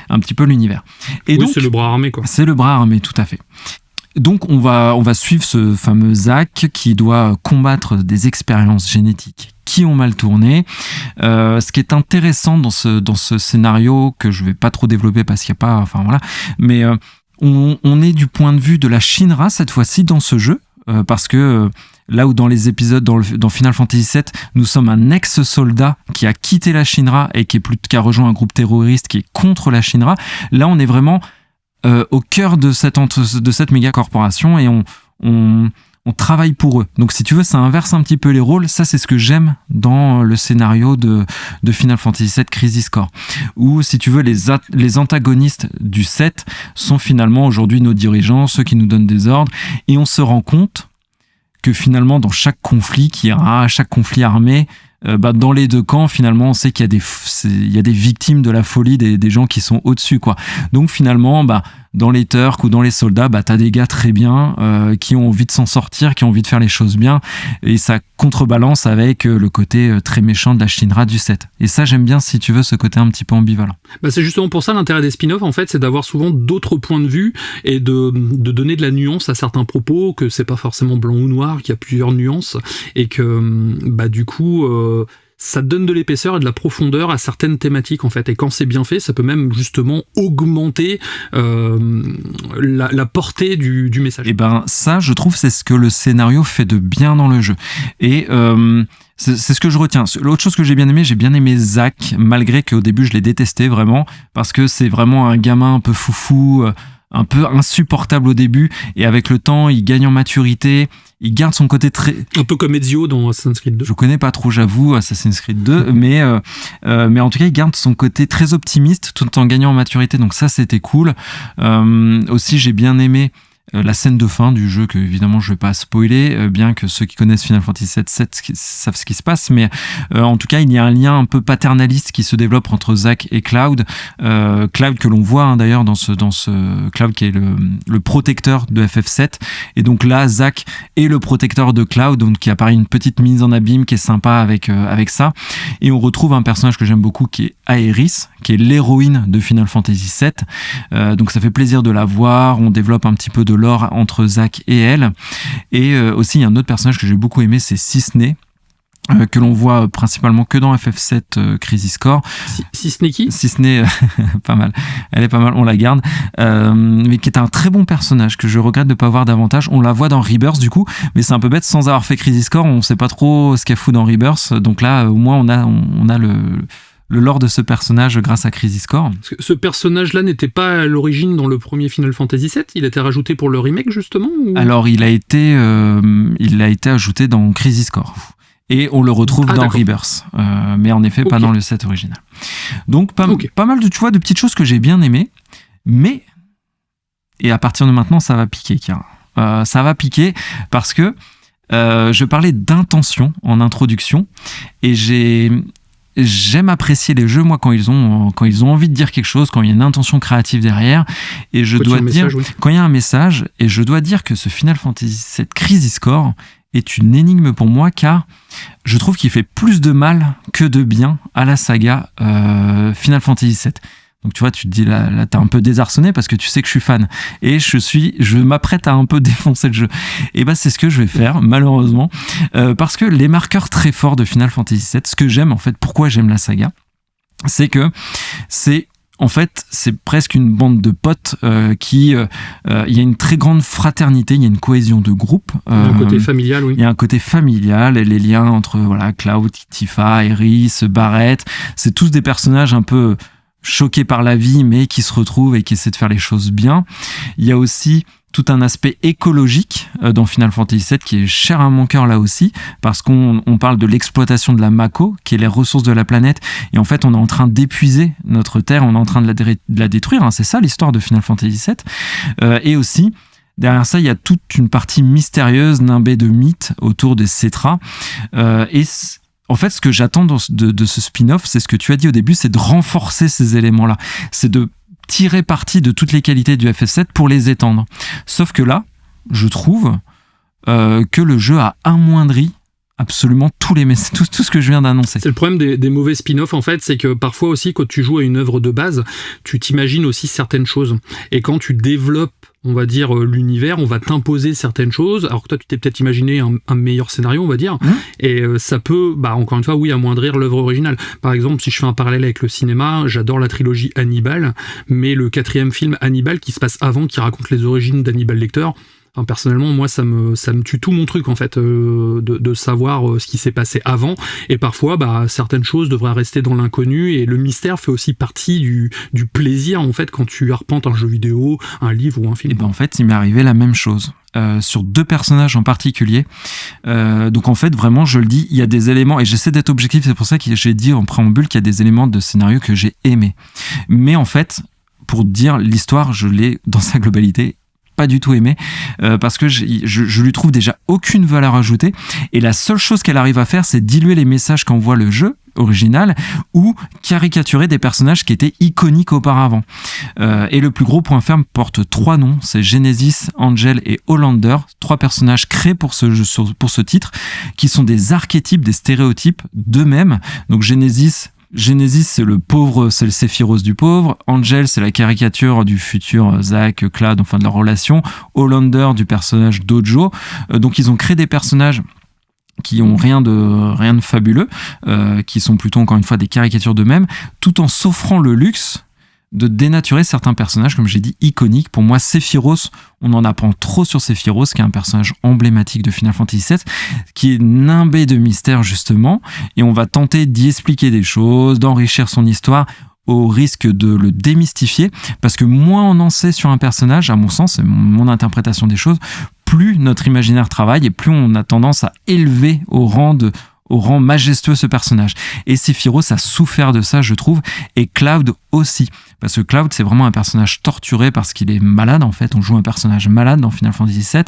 Speaker 1: un petit peu l'univers. Et donc,
Speaker 2: c'est le bras armé, quoi.
Speaker 1: C'est le bras armé, tout à fait. Donc, on va suivre ce fameux Zack qui doit combattre des expériences génétiques qui ont mal tourné. Ce qui est intéressant dans ce scénario, que je vais pas trop développer parce qu'il n'y a pas... Enfin, voilà. Mais on est du point de vue de la Shinra, cette fois-ci, dans ce jeu, parce que... Là où dans les épisodes dans Final Fantasy VII, nous sommes un ex-soldat qui a quitté la Shinra et qui a rejoint un groupe terroriste qui est contre la Shinra. Là, on est vraiment au cœur de cette méga corporation et on travaille pour eux. Donc, si tu veux, ça inverse un petit peu les rôles. Ça, c'est ce que j'aime dans le scénario de Final Fantasy VII Crisis Core. Où, si tu veux, les antagonistes du 7 sont finalement aujourd'hui nos dirigeants, ceux qui nous donnent des ordres. Et on se rend compte que finalement, dans chaque conflit chaque conflit armé, dans les deux camps, finalement, on sait qu'il y a des victimes de la folie des gens qui sont au-dessus, quoi. Donc finalement, dans les Turks ou dans les soldats, t'as des gars très bien qui ont envie de s'en sortir, qui ont envie de faire les choses bien, et ça contrebalance avec le côté très méchant de la Shinra du 7. Et ça, j'aime bien, si tu veux, ce côté un petit peu ambivalent.
Speaker 2: C'est justement pour ça l'intérêt des spin-offs, en fait, c'est d'avoir souvent d'autres points de vue et de donner de la nuance à certains propos, que c'est pas forcément blanc ou noir, qu'il y a plusieurs nuances, et que du coup... ça donne de l'épaisseur et de la profondeur à certaines thématiques, en fait. Et quand c'est bien fait, ça peut même justement augmenter la portée du message.
Speaker 1: Et ça, je trouve, c'est ce que le scénario fait de bien dans le jeu. Et c'est ce que je retiens. L'autre chose que j'ai bien aimé Zack, malgré qu'au début, je l'ai détesté vraiment, parce que c'est vraiment un gamin un peu foufou, un peu insupportable au début, et avec le temps, il gagne en maturité, il garde son côté très...
Speaker 2: Un peu comme Ezio dans Assassin's Creed 2.
Speaker 1: Je connais pas trop, j'avoue, Assassin's Creed 2, mais en tout cas, il garde son côté très optimiste tout en gagnant en maturité, donc ça, c'était cool. Aussi, j'ai bien aimé la scène de fin du jeu, que évidemment je vais pas spoiler, bien que ceux qui connaissent Final Fantasy VII savent ce qui se passe, mais en tout cas il y a un lien un peu paternaliste qui se développe entre Zack et Cloud, Cloud que l'on voit d'ailleurs dans ce Cloud qui est le protecteur de FF7, et donc là Zack est le protecteur de Cloud, donc qui apparaît une petite mise en abîme qui est sympa avec ça, et on retrouve un personnage que j'aime beaucoup qui est Aeris, qui est l'héroïne de Final Fantasy VII, donc ça fait plaisir de la voir, on développe un petit peu de lore entre Zack et elle. Et aussi, il y a un autre personnage que j'ai beaucoup aimé, c'est Cissnei, que l'on voit principalement que dans FF7 Crisis Core. Cissnei, pas mal. Elle est pas mal, on la garde. Mais qui est un très bon personnage que je regrette de ne pas voir davantage. On la voit dans Rebirth du coup, mais c'est un peu bête, sans avoir fait Crisis Core, on ne sait pas trop ce qu'elle fout dans Rebirth. Donc là, au moins, on a le lore de ce personnage grâce à Crisis Core.
Speaker 2: Ce personnage-là n'était pas à l'origine dans le premier Final Fantasy VII, il a été rajouté pour le remake justement ou... Alors
Speaker 1: il a été ajouté dans Crisis Core. Et on le retrouve dans Rebirth, mais en effet pas dans le set original. Donc pas mal de petites choses que j'ai bien aimées. Mais, et à partir de maintenant, ça va piquer, Chiara. Ça va piquer parce que je parlais d'intention en introduction et j'aime apprécier les jeux, moi, quand ils ont envie de dire quelque chose, quand il y a une intention créative derrière. Et je dois dire, quand il y a un message, et je dois dire que ce Final Fantasy VII Crisis Core est une énigme pour moi, car je trouve qu'il fait plus de mal que de bien à la saga Final Fantasy VII. Donc tu vois, tu te dis là t'es un peu désarçonné parce que tu sais que je suis fan et je m'apprête à un peu défoncer le jeu. Et c'est ce que je vais faire malheureusement parce que les marqueurs très forts de Final Fantasy VII, ce que j'aime en fait, pourquoi j'aime la saga, c'est que c'est presque une bande de potes il y a une très grande fraternité, il y a une cohésion de groupe.
Speaker 2: Il y a un côté familial, oui.
Speaker 1: Il y a un côté familial, et les liens entre Cloud, Tifa, Aeris, Barrett, c'est tous des personnages un peu choqués par la vie, mais qui se retrouvent et qui essaient de faire les choses bien. Il y a aussi tout un aspect écologique dans Final Fantasy VII qui est cher à mon cœur là aussi, parce qu'on parle de l'exploitation de la Mako, qui est les ressources de la planète, et en fait on est en train d'épuiser notre Terre, on est en train de la détruire, c'est ça l'histoire de Final Fantasy VII. Et aussi, derrière ça, il y a toute une partie mystérieuse, nimbée de mythes autour des Cetra, et en fait, ce que j'attends de ce spin-off, c'est ce que tu as dit au début, c'est de renforcer ces éléments-là. C'est de tirer parti de toutes les qualités du FF7 pour les étendre. Sauf que là, je trouve que le jeu a amoindri absolument tout ce que je viens d'annoncer.
Speaker 2: C'est le problème des mauvais spin-offs, en fait, c'est que parfois aussi, quand tu joues à une œuvre de base, tu t'imagines aussi certaines choses. Et quand tu développes, on va dire, l'univers, on va t'imposer certaines choses, alors que toi, tu t'es peut-être imaginé un meilleur scénario, on va dire, et ça peut, encore une fois, oui, amoindrir l'œuvre originale. Par exemple, si je fais un parallèle avec le cinéma, j'adore la trilogie Hannibal, mais le 4e film Hannibal, qui se passe avant, qui raconte les origines d'Hannibal Lecter, personnellement, moi, ça me tue tout mon truc, en fait, de savoir ce qui s'est passé avant. Et parfois, certaines choses devraient rester dans l'inconnu. Et le mystère fait aussi partie du plaisir, en fait, quand tu arpentes un jeu vidéo, un livre ou un film.
Speaker 1: Et en fait, il m'est arrivé la même chose. Sur 2 personnages en particulier. Donc en fait, vraiment, je le dis, il y a des éléments, et j'essaie d'être objectif, c'est pour ça que j'ai dit en préambule qu'il y a des éléments de scénario que j'ai aimés. Mais en fait, pour dire l'histoire, je l'ai dans sa globalité pas du tout aimé parce que je lui trouve déjà aucune valeur ajoutée, et la seule chose qu'elle arrive à faire, c'est diluer les messages qu'envoie le jeu original ou caricaturer des personnages qui étaient iconiques auparavant. Et le plus gros point ferme porte 3 noms, c'est Genesis, Angel et Hollander, 3 personnages créés pour ce titre, qui sont des archétypes, des stéréotypes d'eux-mêmes. Donc Genesis, c'est le pauvre, c'est le Sephiroth du pauvre. Angel, c'est la caricature du futur Zack, Cloud, enfin de leur relation. Hollander, du personnage d'Ojo. Donc ils ont créé des personnages qui ont rien de fabuleux, qui sont plutôt encore une fois des caricatures d'eux-mêmes, tout en s'offrant le luxe de dénaturer certains personnages, comme j'ai dit, iconiques. Pour moi, Sephiroth, on en apprend trop sur Sephiroth, qui est un personnage emblématique de Final Fantasy VII, qui est nimbé de mystère, justement, et on va tenter d'y expliquer des choses, d'enrichir son histoire, au risque de le démystifier, parce que moins on en sait sur un personnage, à mon sens, c'est mon interprétation des choses, plus notre imaginaire travaille, et plus on a tendance à élever au rang majestueux ce personnage. Et Sephiroth a souffert de ça, je trouve, et Cloud aussi. Parce que Cloud, c'est vraiment un personnage torturé parce qu'il est malade, en fait. On joue un personnage malade dans Final Fantasy VII.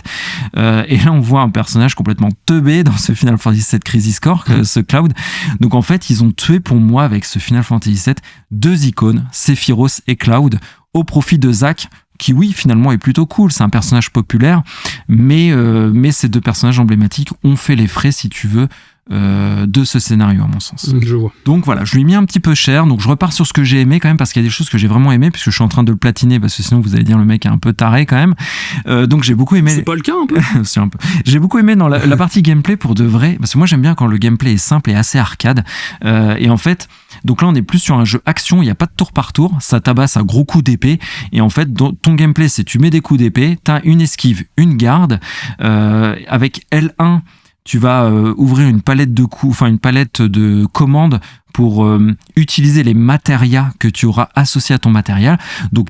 Speaker 1: Et là, on voit un personnage complètement teubé dans ce Final Fantasy VII Crisis Core, ce Cloud. Donc, en fait, ils ont tué pour moi, avec ce Final Fantasy VII, 2 icônes, Sephiroth et Cloud, au profit de Zack, qui, oui, finalement, est plutôt cool. C'est un personnage populaire, mais ces 2 personnages emblématiques ont fait les frais, si tu veux, de ce scénario, à mon sens.
Speaker 2: Je vois.
Speaker 1: Donc voilà, je lui ai mis un petit peu cher, donc je repars sur ce que j'ai aimé quand même, parce qu'il y a des choses que j'ai vraiment aimé, puisque je suis en train de le platiner, parce que sinon vous allez dire le mec est un peu taré quand même. Donc j'ai beaucoup aimé.
Speaker 2: C'est pas le cas un peu.
Speaker 1: C'est un peu. J'ai beaucoup aimé dans la partie gameplay pour de vrai, parce que moi j'aime bien quand le gameplay est simple et assez arcade. Et en fait, donc là on est plus sur un jeu action, il n'y a pas de tour par tour, ça tabasse à gros coups d'épée, et en fait ton gameplay c'est tu mets des coups d'épée, t'as une esquive, une garde, avec L1 tu vas ouvrir une palette de coups, enfin une palette de commandes pour utiliser les matérias que tu auras associés à ton matériel, donc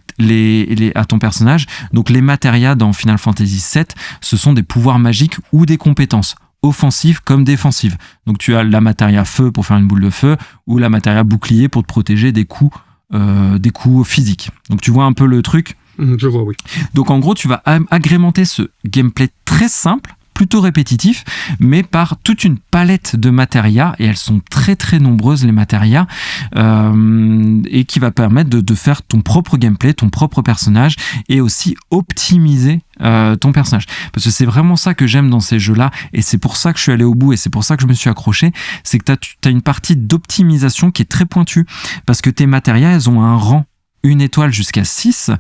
Speaker 1: à ton personnage. Donc les matérias dans Final Fantasy VII, ce sont des pouvoirs magiques ou des compétences offensives comme défensives. Donc tu as la matéria feu pour faire une boule de feu, ou la matéria bouclier pour te protéger des coups des coups physiques. Donc tu vois un peu le truc.
Speaker 2: Je vois, oui.
Speaker 1: Donc en gros, tu vas agrémenter ce gameplay très simple, plutôt répétitif, mais par toute une palette de matérias, et elles sont très très nombreuses les matérias, et qui va permettre de faire ton propre gameplay, ton propre personnage, et aussi optimiser ton personnage. Parce que c'est vraiment ça que j'aime dans ces jeux-là, et c'est pour ça que je suis allé au bout, et c'est pour ça que je me suis accroché, c'est que tu as une partie d'optimisation qui est très pointue, parce que tes matérias, elles ont un rang. 1 étoile jusqu'à 6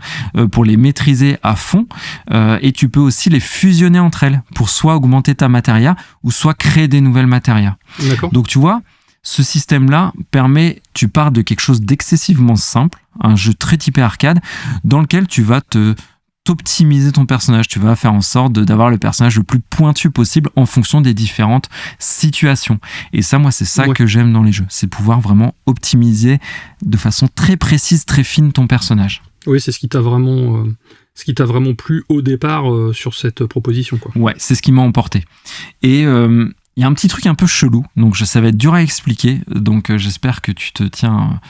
Speaker 1: pour les maîtriser à fond, et tu peux aussi les fusionner entre elles pour soit augmenter ta matéria ou soit créer des nouvelles matérias.
Speaker 2: D'accord.
Speaker 1: Donc tu vois, ce système-là tu pars de quelque chose d'excessivement simple, un jeu très typé arcade, dans lequel tu vas t'optimiser ton personnage, tu vas faire en sorte d'avoir le personnage le plus pointu possible en fonction des différentes situations. Et ça, moi, c'est ça que j'aime dans les jeux, c'est pouvoir vraiment optimiser de façon très précise, très fine ton personnage.
Speaker 2: Oui, c'est ce qui t'a vraiment plu au départ sur cette proposition, quoi.
Speaker 1: Ouais, c'est ce qui m'a emporté. Et il y a un petit truc un peu chelou, donc ça va être dur à expliquer, donc j'espère que tu te tiens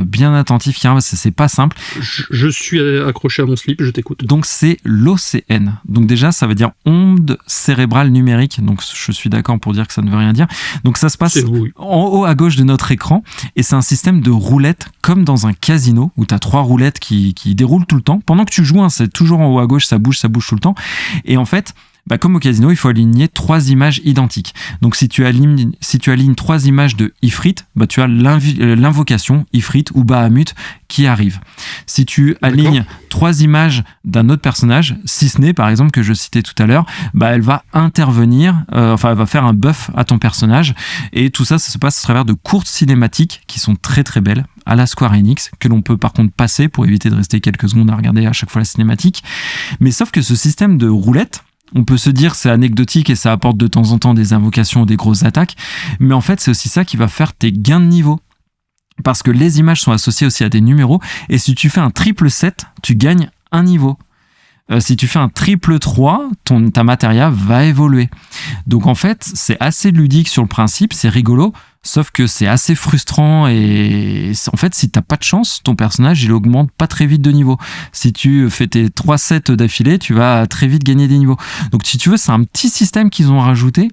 Speaker 1: bien attentif, car c'est pas simple.
Speaker 2: Je suis accroché à mon slip, je t'écoute.
Speaker 1: Donc c'est l'OCN. Donc déjà, ça veut dire onde cérébrale numérique. Donc je suis d'accord pour dire que ça ne veut rien dire. Donc ça se passe en haut à gauche de notre écran, et c'est un système de roulettes comme dans un casino où tu as 3 roulettes qui déroulent tout le temps. Pendant que tu joues, c'est toujours en haut à gauche, ça bouge tout le temps. Et en fait, comme au casino, il faut aligner 3 images identiques. Donc si tu alignes 3 images de Ifrit, tu as l'invocation Ifrit ou Bahamut qui arrive. Si tu alignes 3 images d'un autre personnage, Sisney par exemple que je citais tout à l'heure, elle va intervenir, elle va faire un buff à ton personnage, et tout ça se passe à travers de courtes cinématiques qui sont très très belles à la Square Enix, que l'on peut par contre passer pour éviter de rester quelques secondes à regarder à chaque fois la cinématique. Mais sauf que ce système de roulette, on peut se dire c'est anecdotique et ça apporte de temps en temps des invocations ou des grosses attaques, mais en fait c'est aussi ça qui va faire tes gains de niveau. Parce que les images sont associées aussi à des numéros, et si tu fais un triple 7, tu gagnes un niveau. Si tu fais un triple 3, ta matéria va évoluer. Donc en fait, c'est assez ludique sur le principe, c'est rigolo, sauf que c'est assez frustrant, et en fait, si t'as pas de chance, ton personnage, il augmente pas très vite de niveau. Si tu fais tes 3 sets d'affilée, tu vas très vite gagner des niveaux. Donc si tu veux, c'est un petit système qu'ils ont rajouté,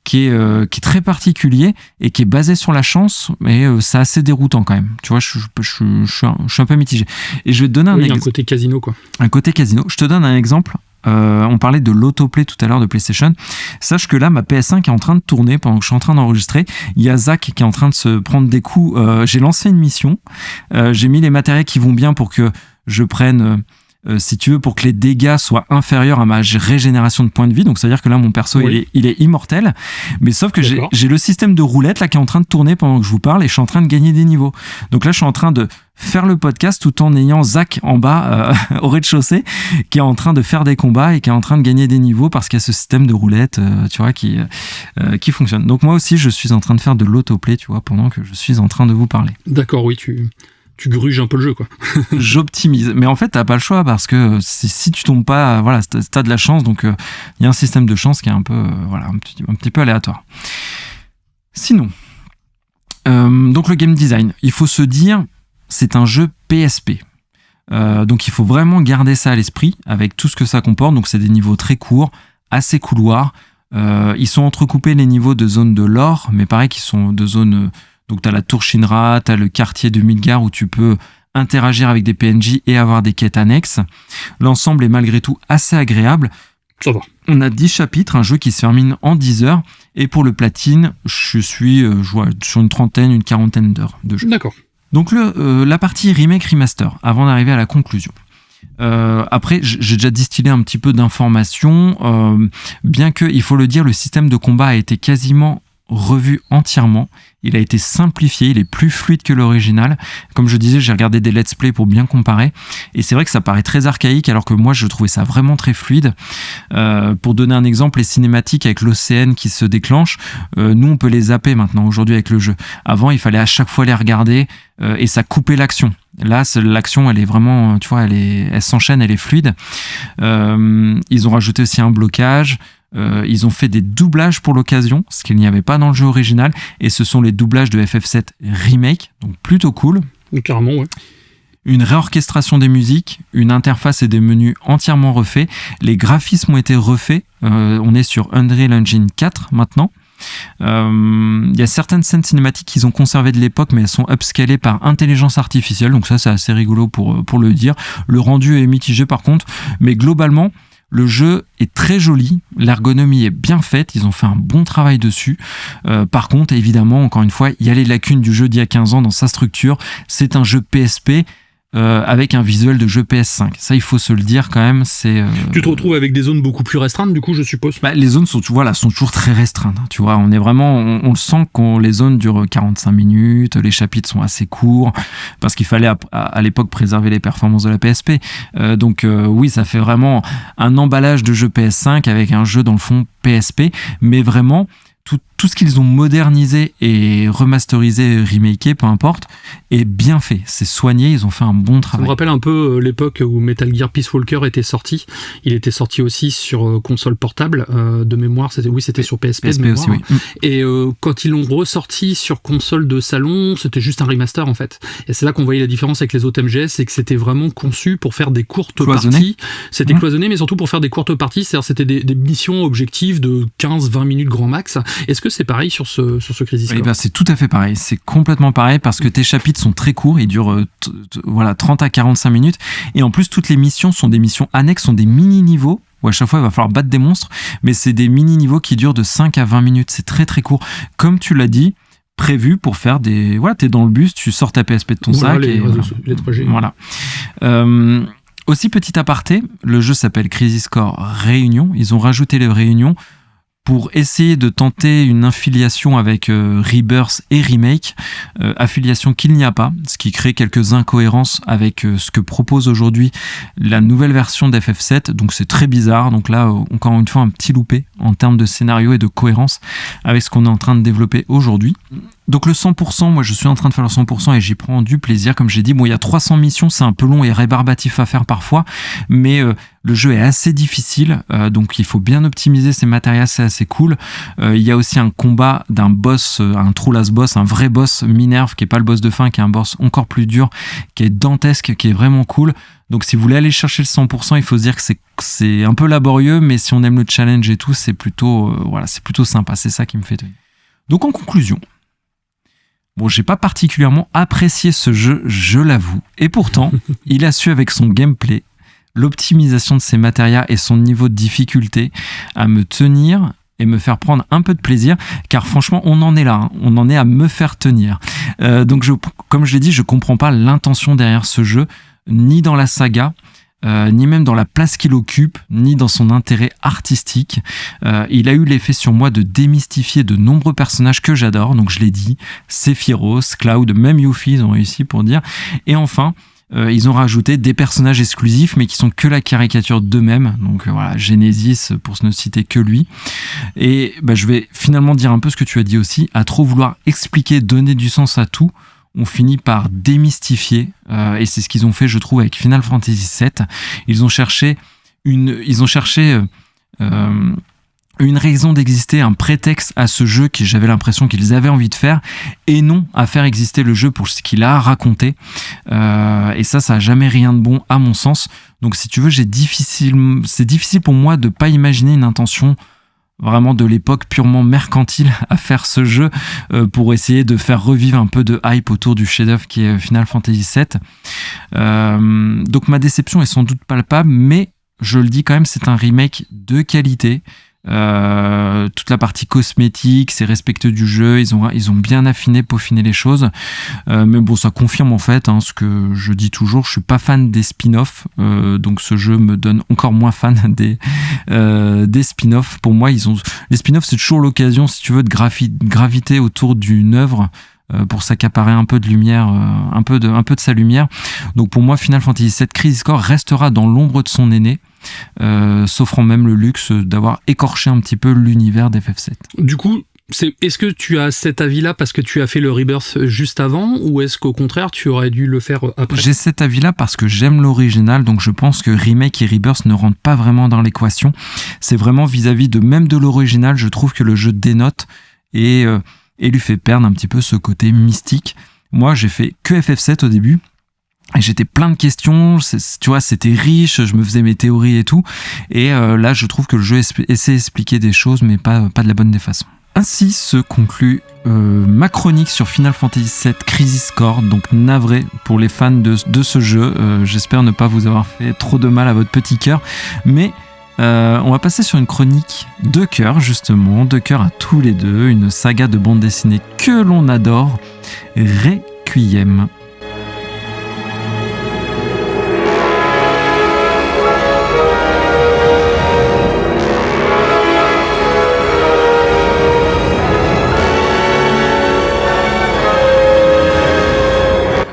Speaker 1: qui est très particulier et qui est basé sur la chance, mais c'est assez déroutant quand même. Tu vois, je suis un peu mitigé. Et je vais te donner un exemple.
Speaker 2: Un côté casino, quoi.
Speaker 1: Un côté casino. Je te donne un exemple. On parlait de l'autoplay tout à l'heure de PlayStation. Sache que là, ma PS5 est en train de tourner pendant que je suis en train d'enregistrer. Il y a Zach qui est en train de se prendre des coups. J'ai lancé une mission. J'ai mis les matériels qui vont bien pour que je prenne... si tu veux, pour que les dégâts soient inférieurs à ma régénération de points de vie. Donc, c'est-à-dire que là, mon perso, il est immortel. Mais sauf que j'ai le système de roulette là qui est en train de tourner pendant que je vous parle, et je suis en train de gagner des niveaux. Donc là, je suis en train de faire le podcast tout en ayant Zach en bas, au rez-de-chaussée, qui est en train de faire des combats et qui est en train de gagner des niveaux parce qu'il y a ce système de roulette, tu vois, qui fonctionne. Donc, moi aussi, je suis en train de faire de l'autoplay, tu vois, pendant que je suis en train de vous parler.
Speaker 2: D'accord, oui, tu gruges un peu le jeu, quoi.
Speaker 1: J'optimise. Mais en fait, t'as pas le choix, parce que si tu tombes pas, voilà, t'as de la chance. Donc, il y a un système de chance qui est un peu, un petit peu aléatoire. Sinon, donc le game design, il faut se dire, c'est un jeu PSP. Donc, il faut vraiment garder ça à l'esprit avec tout ce que ça comporte. Donc, c'est des niveaux très courts, assez couloirs. Ils sont entrecoupés, les niveaux, de zones de lore, mais pareil, qui sont de zones... Donc, tu as la tour Shinra, tu as le quartier de Midgar où tu peux interagir avec des PNJ et avoir des quêtes annexes. L'ensemble est malgré tout assez agréable.
Speaker 2: Ça va.
Speaker 1: On a 10 chapitres, un jeu qui se termine en 10 heures. Et pour le platine, je suis sur une quarantaine d'heures de jeu.
Speaker 2: D'accord.
Speaker 1: Donc, la partie remake remaster, avant d'arriver à la conclusion. Après, j'ai déjà distillé un petit peu d'informations. Bien que, il faut le dire, le système de combat a été quasiment revu entièrement. Il a été simplifié, il est plus fluide que l'original. Comme je disais, j'ai regardé des let's play pour bien comparer, et c'est vrai que ça paraît très archaïque, alors que moi je trouvais ça vraiment très fluide. Pour donner un exemple, les cinématiques avec l'OCN qui se déclenchent, nous on peut les zapper maintenant aujourd'hui avec le jeu. Avant, il fallait à chaque fois les regarder, et ça coupait l'action. Là, l'action, elle est vraiment, tu vois, elle s'enchaîne, elle est fluide. Ils ont rajouté aussi un blocage. Ils ont fait des doublages pour l'occasion, ce qu'il n'y avait pas dans le jeu original, et ce sont les doublages de FF7 Remake, donc plutôt cool.
Speaker 2: Carrément, ouais.
Speaker 1: Une réorchestration des musiques, une interface et des menus entièrement refaits. Les graphismes ont été refaits. On est sur Unreal Engine 4 maintenant. Il y a certaines scènes cinématiques qu'ils ont conservées de l'époque, mais elles sont upscalées par intelligence artificielle. Donc ça, c'est assez rigolo pour le dire. Le rendu est mitigé par contre. Mais globalement, le jeu est très joli, l'ergonomie est bien faite, ils ont fait un bon travail dessus. Par contre, évidemment, encore une fois, il y a les lacunes du jeu d'il y a 15 ans dans sa structure. C'est un jeu PSP avec un visuel de jeu PS5. Ça, il faut se le dire quand même.
Speaker 2: Tu te retrouves avec des zones beaucoup plus restreintes, du coup, je suppose.
Speaker 1: Les zones sont toujours très restreintes. Tu vois, on est vraiment, on le sent quand les zones durent 45 minutes, les chapitres sont assez courts, parce qu'il fallait à l'époque préserver les performances de la PSP. Oui, ça fait vraiment un emballage de jeu PS5 avec un jeu dans le fond PSP, mais vraiment tout ce qu'ils ont modernisé et remasterisé, remaké, peu importe, est bien fait. C'est soigné, ils ont fait un bon travail.
Speaker 2: Ça me rappelle un peu l'époque où Metal Gear Peace Walker était sorti. Il était sorti aussi sur console portable. De mémoire, c'était sur PSP de mémoire.
Speaker 1: Aussi, oui.
Speaker 2: Et quand ils l'ont ressorti sur console de salon, c'était juste un remaster en fait. Et c'est là qu'on voyait la différence avec les autres MGS, c'est que c'était vraiment conçu pour faire des courtes parties. C'était cloisonné, mais surtout pour faire des courtes parties. C'est-à-dire c'était des missions objectives de 15-20 minutes grand max. Est-ce que c'est pareil sur ce Crisis Core?
Speaker 1: C'est tout à fait pareil. C'est complètement pareil parce que tes chapitres sont très courts. Ils durent 30 à 45 minutes. Et en plus, toutes les missions sont des missions annexes, sont des mini-niveaux où à chaque fois il va falloir battre des monstres. Mais c'est des mini-niveaux qui durent de 5 à 20 minutes. C'est très très court. Comme tu l'as dit, prévu pour faire des... Voilà, t'es dans le bus, tu sors ta PSP de ton sac.
Speaker 2: Les trajets.
Speaker 1: Voilà. Aussi, petit aparté, le jeu s'appelle Crisis Core Réunion. Ils ont rajouté les réunions pour essayer de tenter une affiliation avec Rebirth et Remake, affiliation qu'il n'y a pas, ce qui crée quelques incohérences avec ce que propose aujourd'hui la nouvelle version d'FF7, donc c'est très bizarre. Donc là, encore une fois, un petit loupé en termes de scénario et de cohérence avec ce qu'on est en train de développer aujourd'hui. Donc le 100%, moi je suis en train de faire le 100% et j'y prends du plaisir. Comme j'ai dit, il y a 300 missions, c'est un peu long et rébarbatif à faire parfois, mais le jeu est assez difficile, donc il faut bien optimiser ses matériels, c'est assez cool. Il y a aussi un combat d'un boss, un true last boss, un vrai boss Minerve, qui est pas le boss de fin, qui est un boss encore plus dur, qui est dantesque, qui est vraiment cool. Donc si vous voulez aller chercher le 100%, il faut se dire que c'est un peu laborieux, mais si on aime le challenge et tout, c'est plutôt sympa, c'est ça qui me fait tenir. Donc en conclusion, j'ai pas particulièrement apprécié ce jeu, je l'avoue. Et pourtant, il a su avec son gameplay, l'optimisation de ses matérias et son niveau de difficulté à me tenir et me faire prendre un peu de plaisir, car franchement, on en est là, hein. On en est à me faire tenir. Donc, comme je l'ai dit, je comprends pas l'intention derrière ce jeu, ni dans la saga, ni même dans la place qu'il occupe, ni dans son intérêt artistique. Il a eu l'effet sur moi de démystifier de nombreux personnages que j'adore, donc je l'ai dit, Sephiroth, Cloud, même Yuffie, ils ont réussi pour dire. Et enfin, ils ont rajouté des personnages exclusifs, mais qui sont que la caricature d'eux-mêmes. Donc voilà, Genesis, pour ne citer que lui. Et je vais finalement dire un peu ce que tu as dit aussi, à trop vouloir expliquer, donner du sens à tout, on finit par démystifier, et c'est ce qu'ils ont fait, je trouve, avec Final Fantasy VII. Ils ont cherché une raison d'exister, un prétexte à ce jeu que j'avais l'impression qu'ils avaient envie de faire, et non à faire exister le jeu pour ce qu'il a à raconter. Et ça a jamais rien de bon à mon sens. Donc si tu veux, c'est difficile pour moi de pas imaginer une intention vraiment de l'époque purement mercantile à faire ce jeu pour essayer de faire revivre un peu de hype autour du chef-d'œuvre qui est Final Fantasy VII. Donc ma déception est sans doute palpable, mais je le dis quand même, c'est un remake de qualité. Toute la partie cosmétique, c'est respectueux du jeu, ils ont bien affiné, peaufiné les choses, mais bon, ça confirme en fait ce que je dis toujours, je suis pas fan des spin-offs, donc ce jeu me donne encore moins fan des spin-offs. Pour moi, les spin-offs, c'est toujours l'occasion, si tu veux, de graviter autour d'une œuvre pour s'accaparer un peu de lumière, un peu de sa lumière. Donc pour moi, Final Fantasy VII Crisis Core restera dans l'ombre de son aîné, s'offrant même le luxe d'avoir écorché un petit peu l'univers d'FF7.
Speaker 2: Du coup, est-ce que tu as cet avis-là parce que tu as fait le Rebirth juste avant, ou est-ce qu'au contraire tu aurais dû le faire après?
Speaker 1: J'ai cet avis-là parce que j'aime l'original, donc je pense que Remake et Rebirth ne rentrent pas vraiment dans l'équation. C'est vraiment vis-à-vis de l'original, je trouve que le jeu dénote et lui fait perdre un petit peu ce côté mystique. Moi, j'ai fait que FF7 au début. Et j'étais plein de questions, tu vois, c'était riche, je me faisais mes théories et tout. Et là, je trouve que le jeu essaie d'expliquer des choses, mais pas de la bonne des façons. Ainsi se conclut ma chronique sur Final Fantasy VII Crisis Core. Donc navré pour les fans de ce jeu. J'espère ne pas vous avoir fait trop de mal à votre petit cœur. Mais on va passer sur une chronique de cœur, justement. De cœur à tous les deux. Une saga de bande dessinée que l'on adore. Requiem.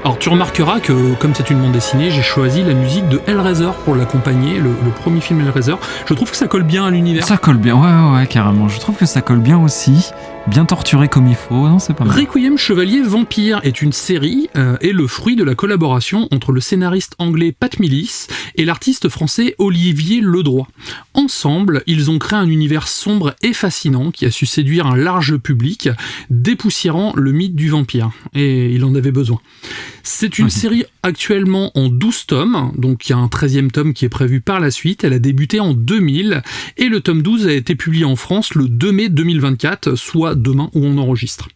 Speaker 2: Alors tu remarqueras que, comme c'est une bande dessinée, j'ai choisi la musique de Hellraiser pour l'accompagner, le premier film Hellraiser. Je trouve que ça colle bien à l'univers.
Speaker 1: Ça colle bien, ouais, carrément. Je trouve que ça colle bien aussi. Bien torturé comme il faut, non, c'est pas mal.
Speaker 2: Requiem Chevalier Vampire est une série et le fruit de la collaboration entre le scénariste anglais Pat Millis et l'artiste français Olivier Ledroit. Ensemble, ils ont créé un univers sombre et fascinant qui a su séduire un large public, dépoussiérant le mythe du vampire. Et il en avait besoin. C'est une série actuellement en 12 tomes, donc il y a un 13e tome qui est prévu par la suite. Elle a débuté en 2000 et le tome 12 a été publié en France le 2 mai 2024, soit demain où on enregistre.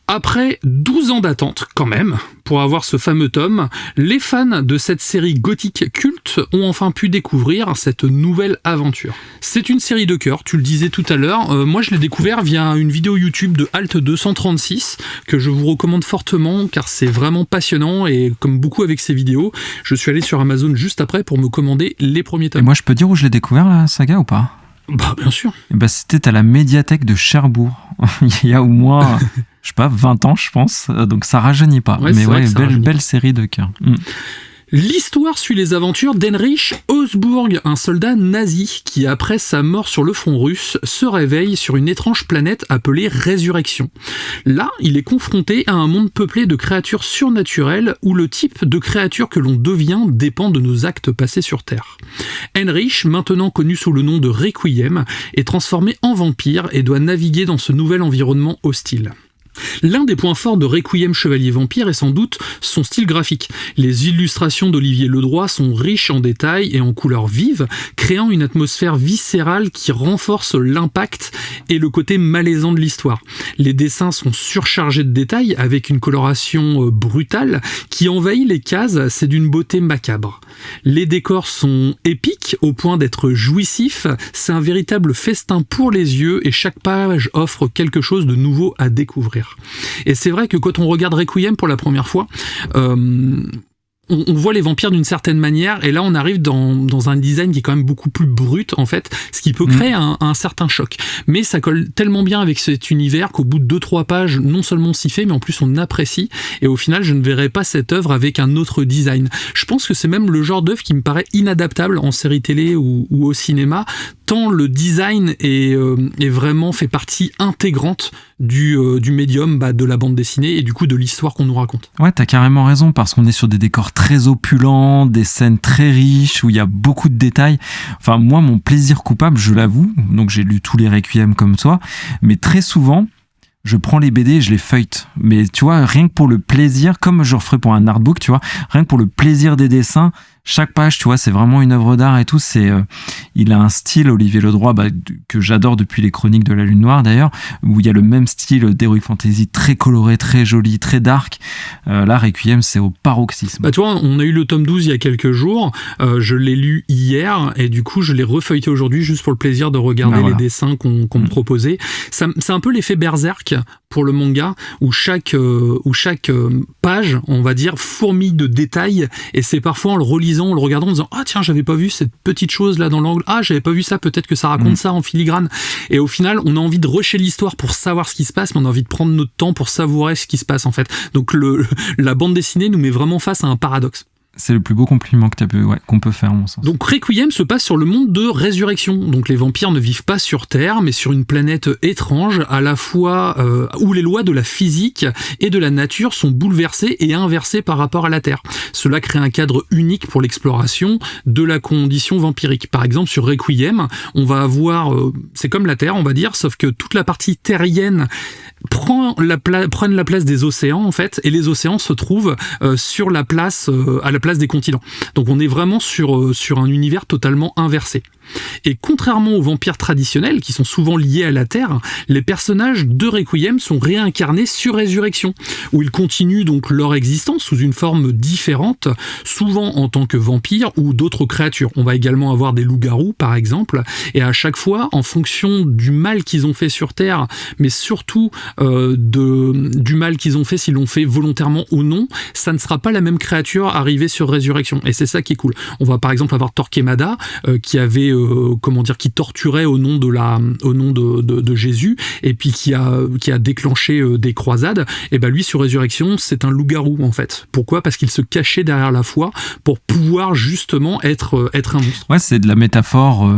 Speaker 2: Après 12 ans d'attente, quand même, pour avoir ce fameux tome, les fans de cette série gothique culte ont enfin pu découvrir cette nouvelle aventure. C'est une série de cœur, tu le disais tout à l'heure. Moi, je l'ai découvert via une vidéo YouTube de Alt 236 que je vous recommande fortement car c'est vraiment passionnant et comme beaucoup avec ces vidéos, je suis allé sur Amazon juste après pour me commander les premiers tomes.
Speaker 1: Et moi, je peux dire où je l'ai découvert, la saga, ou pas ?
Speaker 2: Bah, bien sûr.
Speaker 1: Et bah, c'était à la médiathèque de Cherbourg, il y a au moins, je sais pas, 20 ans, je pense. Donc ça rajeunit pas.
Speaker 2: Ouais,
Speaker 1: mais ouais, belle série de cœur.
Speaker 2: L'histoire suit les aventures d'Heinrich Hausburg, un soldat nazi qui, après sa mort sur le front russe, se réveille sur une étrange planète appelée Résurrection. Là, il est confronté à un monde peuplé de créatures surnaturelles où le type de créature que l'on devient dépend de nos actes passés sur Terre. Heinrich, maintenant connu sous le nom de Requiem, est transformé en vampire et doit naviguer dans ce nouvel environnement hostile. L'un des points forts de Requiem Chevalier Vampire est sans doute son style graphique. Les illustrations d'Olivier Ledroit sont riches en détails et en couleurs vives, créant une atmosphère viscérale qui renforce l'impact et le côté malaisant de l'histoire. Les dessins sont surchargés de détails avec une coloration brutale qui envahit les cases, c'est d'une beauté macabre. Les décors sont épiques au point d'être jouissifs, c'est un véritable festin pour les yeux et chaque page offre quelque chose de nouveau à découvrir. Et c'est vrai que quand on regarde Requiem pour la première fois, on voit les vampires d'une certaine manière, et là on arrive dans un design qui est quand même beaucoup plus brut en fait, ce qui peut créer un certain choc. Mais ça colle tellement bien avec cet univers qu'au bout de 2-3 pages, non seulement on s'y fait, mais en plus on apprécie, et au final je ne verrai pas cette œuvre avec un autre design. Je pense que c'est même le genre d'œuvre qui me paraît inadaptable en série télé ou au cinéma, tant le design est vraiment fait partie intégrante du médium de la bande dessinée et du coup de l'histoire qu'on nous raconte.
Speaker 1: Ouais, t'as carrément raison, parce qu'on est sur des décors très opulents, des scènes très riches où il y a beaucoup de détails. Enfin, moi, mon plaisir coupable, je l'avoue, donc j'ai lu tous les Requiem comme toi, mais très souvent, je prends les BD et je les feuillete. Mais tu vois, rien que pour le plaisir, comme je referais pour un artbook, tu vois, rien que pour le plaisir des dessins, chaque page, tu vois, c'est vraiment une œuvre d'art et tout. Il a un style, Olivier Ledroit, que j'adore depuis les Chroniques de la Lune Noire d'ailleurs, où il y a le même style d'Heroic Fantasy, très coloré, très joli, très dark. Là, Requiem, c'est au paroxysme.
Speaker 2: Tu vois, on a eu le tome 12 il y a quelques jours, je l'ai lu hier, et du coup, je l'ai refeuilleté aujourd'hui juste pour le plaisir de regarder les dessins qu'on me proposait. C'est un peu l'effet Berserk pour le manga, où chaque page, on va dire, fourmille de détails, et c'est parfois en le relisant, en le regardant, en disant « Ah tiens, j'avais pas vu cette petite chose là dans l'angle, ah j'avais pas vu ça, peut-être que ça raconte ça en filigrane ». Et au final, on a envie de rusher l'histoire pour savoir ce qui se passe, mais on a envie de prendre notre temps pour savourer ce qui se passe en fait. Donc la bande dessinée nous met vraiment face à un paradoxe.
Speaker 1: C'est le plus beau compliment qu'on peut faire, à mon sens.
Speaker 2: Donc Requiem se passe sur le monde de résurrection. Donc les vampires ne vivent pas sur Terre, mais sur une planète étrange, à la fois où les lois de la physique et de la nature sont bouleversées et inversées par rapport à la Terre. Cela crée un cadre unique pour l'exploration de la condition vampirique. Par exemple, sur Requiem, on va avoir... c'est comme la Terre, on va dire, sauf que toute la partie terrienne prennent la place des océans, en fait, et les océans se trouvent sur la place, à la place des continents. Donc on est vraiment sur un univers totalement inversé. Et contrairement aux vampires traditionnels, qui sont souvent liés à la Terre, les personnages de Requiem sont réincarnés sur Résurrection, où ils continuent donc leur existence sous une forme différente, souvent en tant que vampires ou d'autres créatures. On va également avoir des loups-garous, par exemple, et à chaque fois, en fonction du mal qu'ils ont fait sur Terre, mais surtout du mal qu'ils ont fait, s'ils l'ont fait volontairement ou non, ça ne sera pas la même créature arrivée sur Résurrection. Et c'est ça qui est cool. On va par exemple avoir Torquemada, qui avait qui torturait au nom de Jésus, et puis qui a déclenché des croisades. Et ben lui, sur Résurrection, c'est un loup-garou, en fait. Pourquoi ? Parce qu'il se cachait derrière la foi pour pouvoir justement être un monstre.
Speaker 1: Ouais, c'est de la métaphore,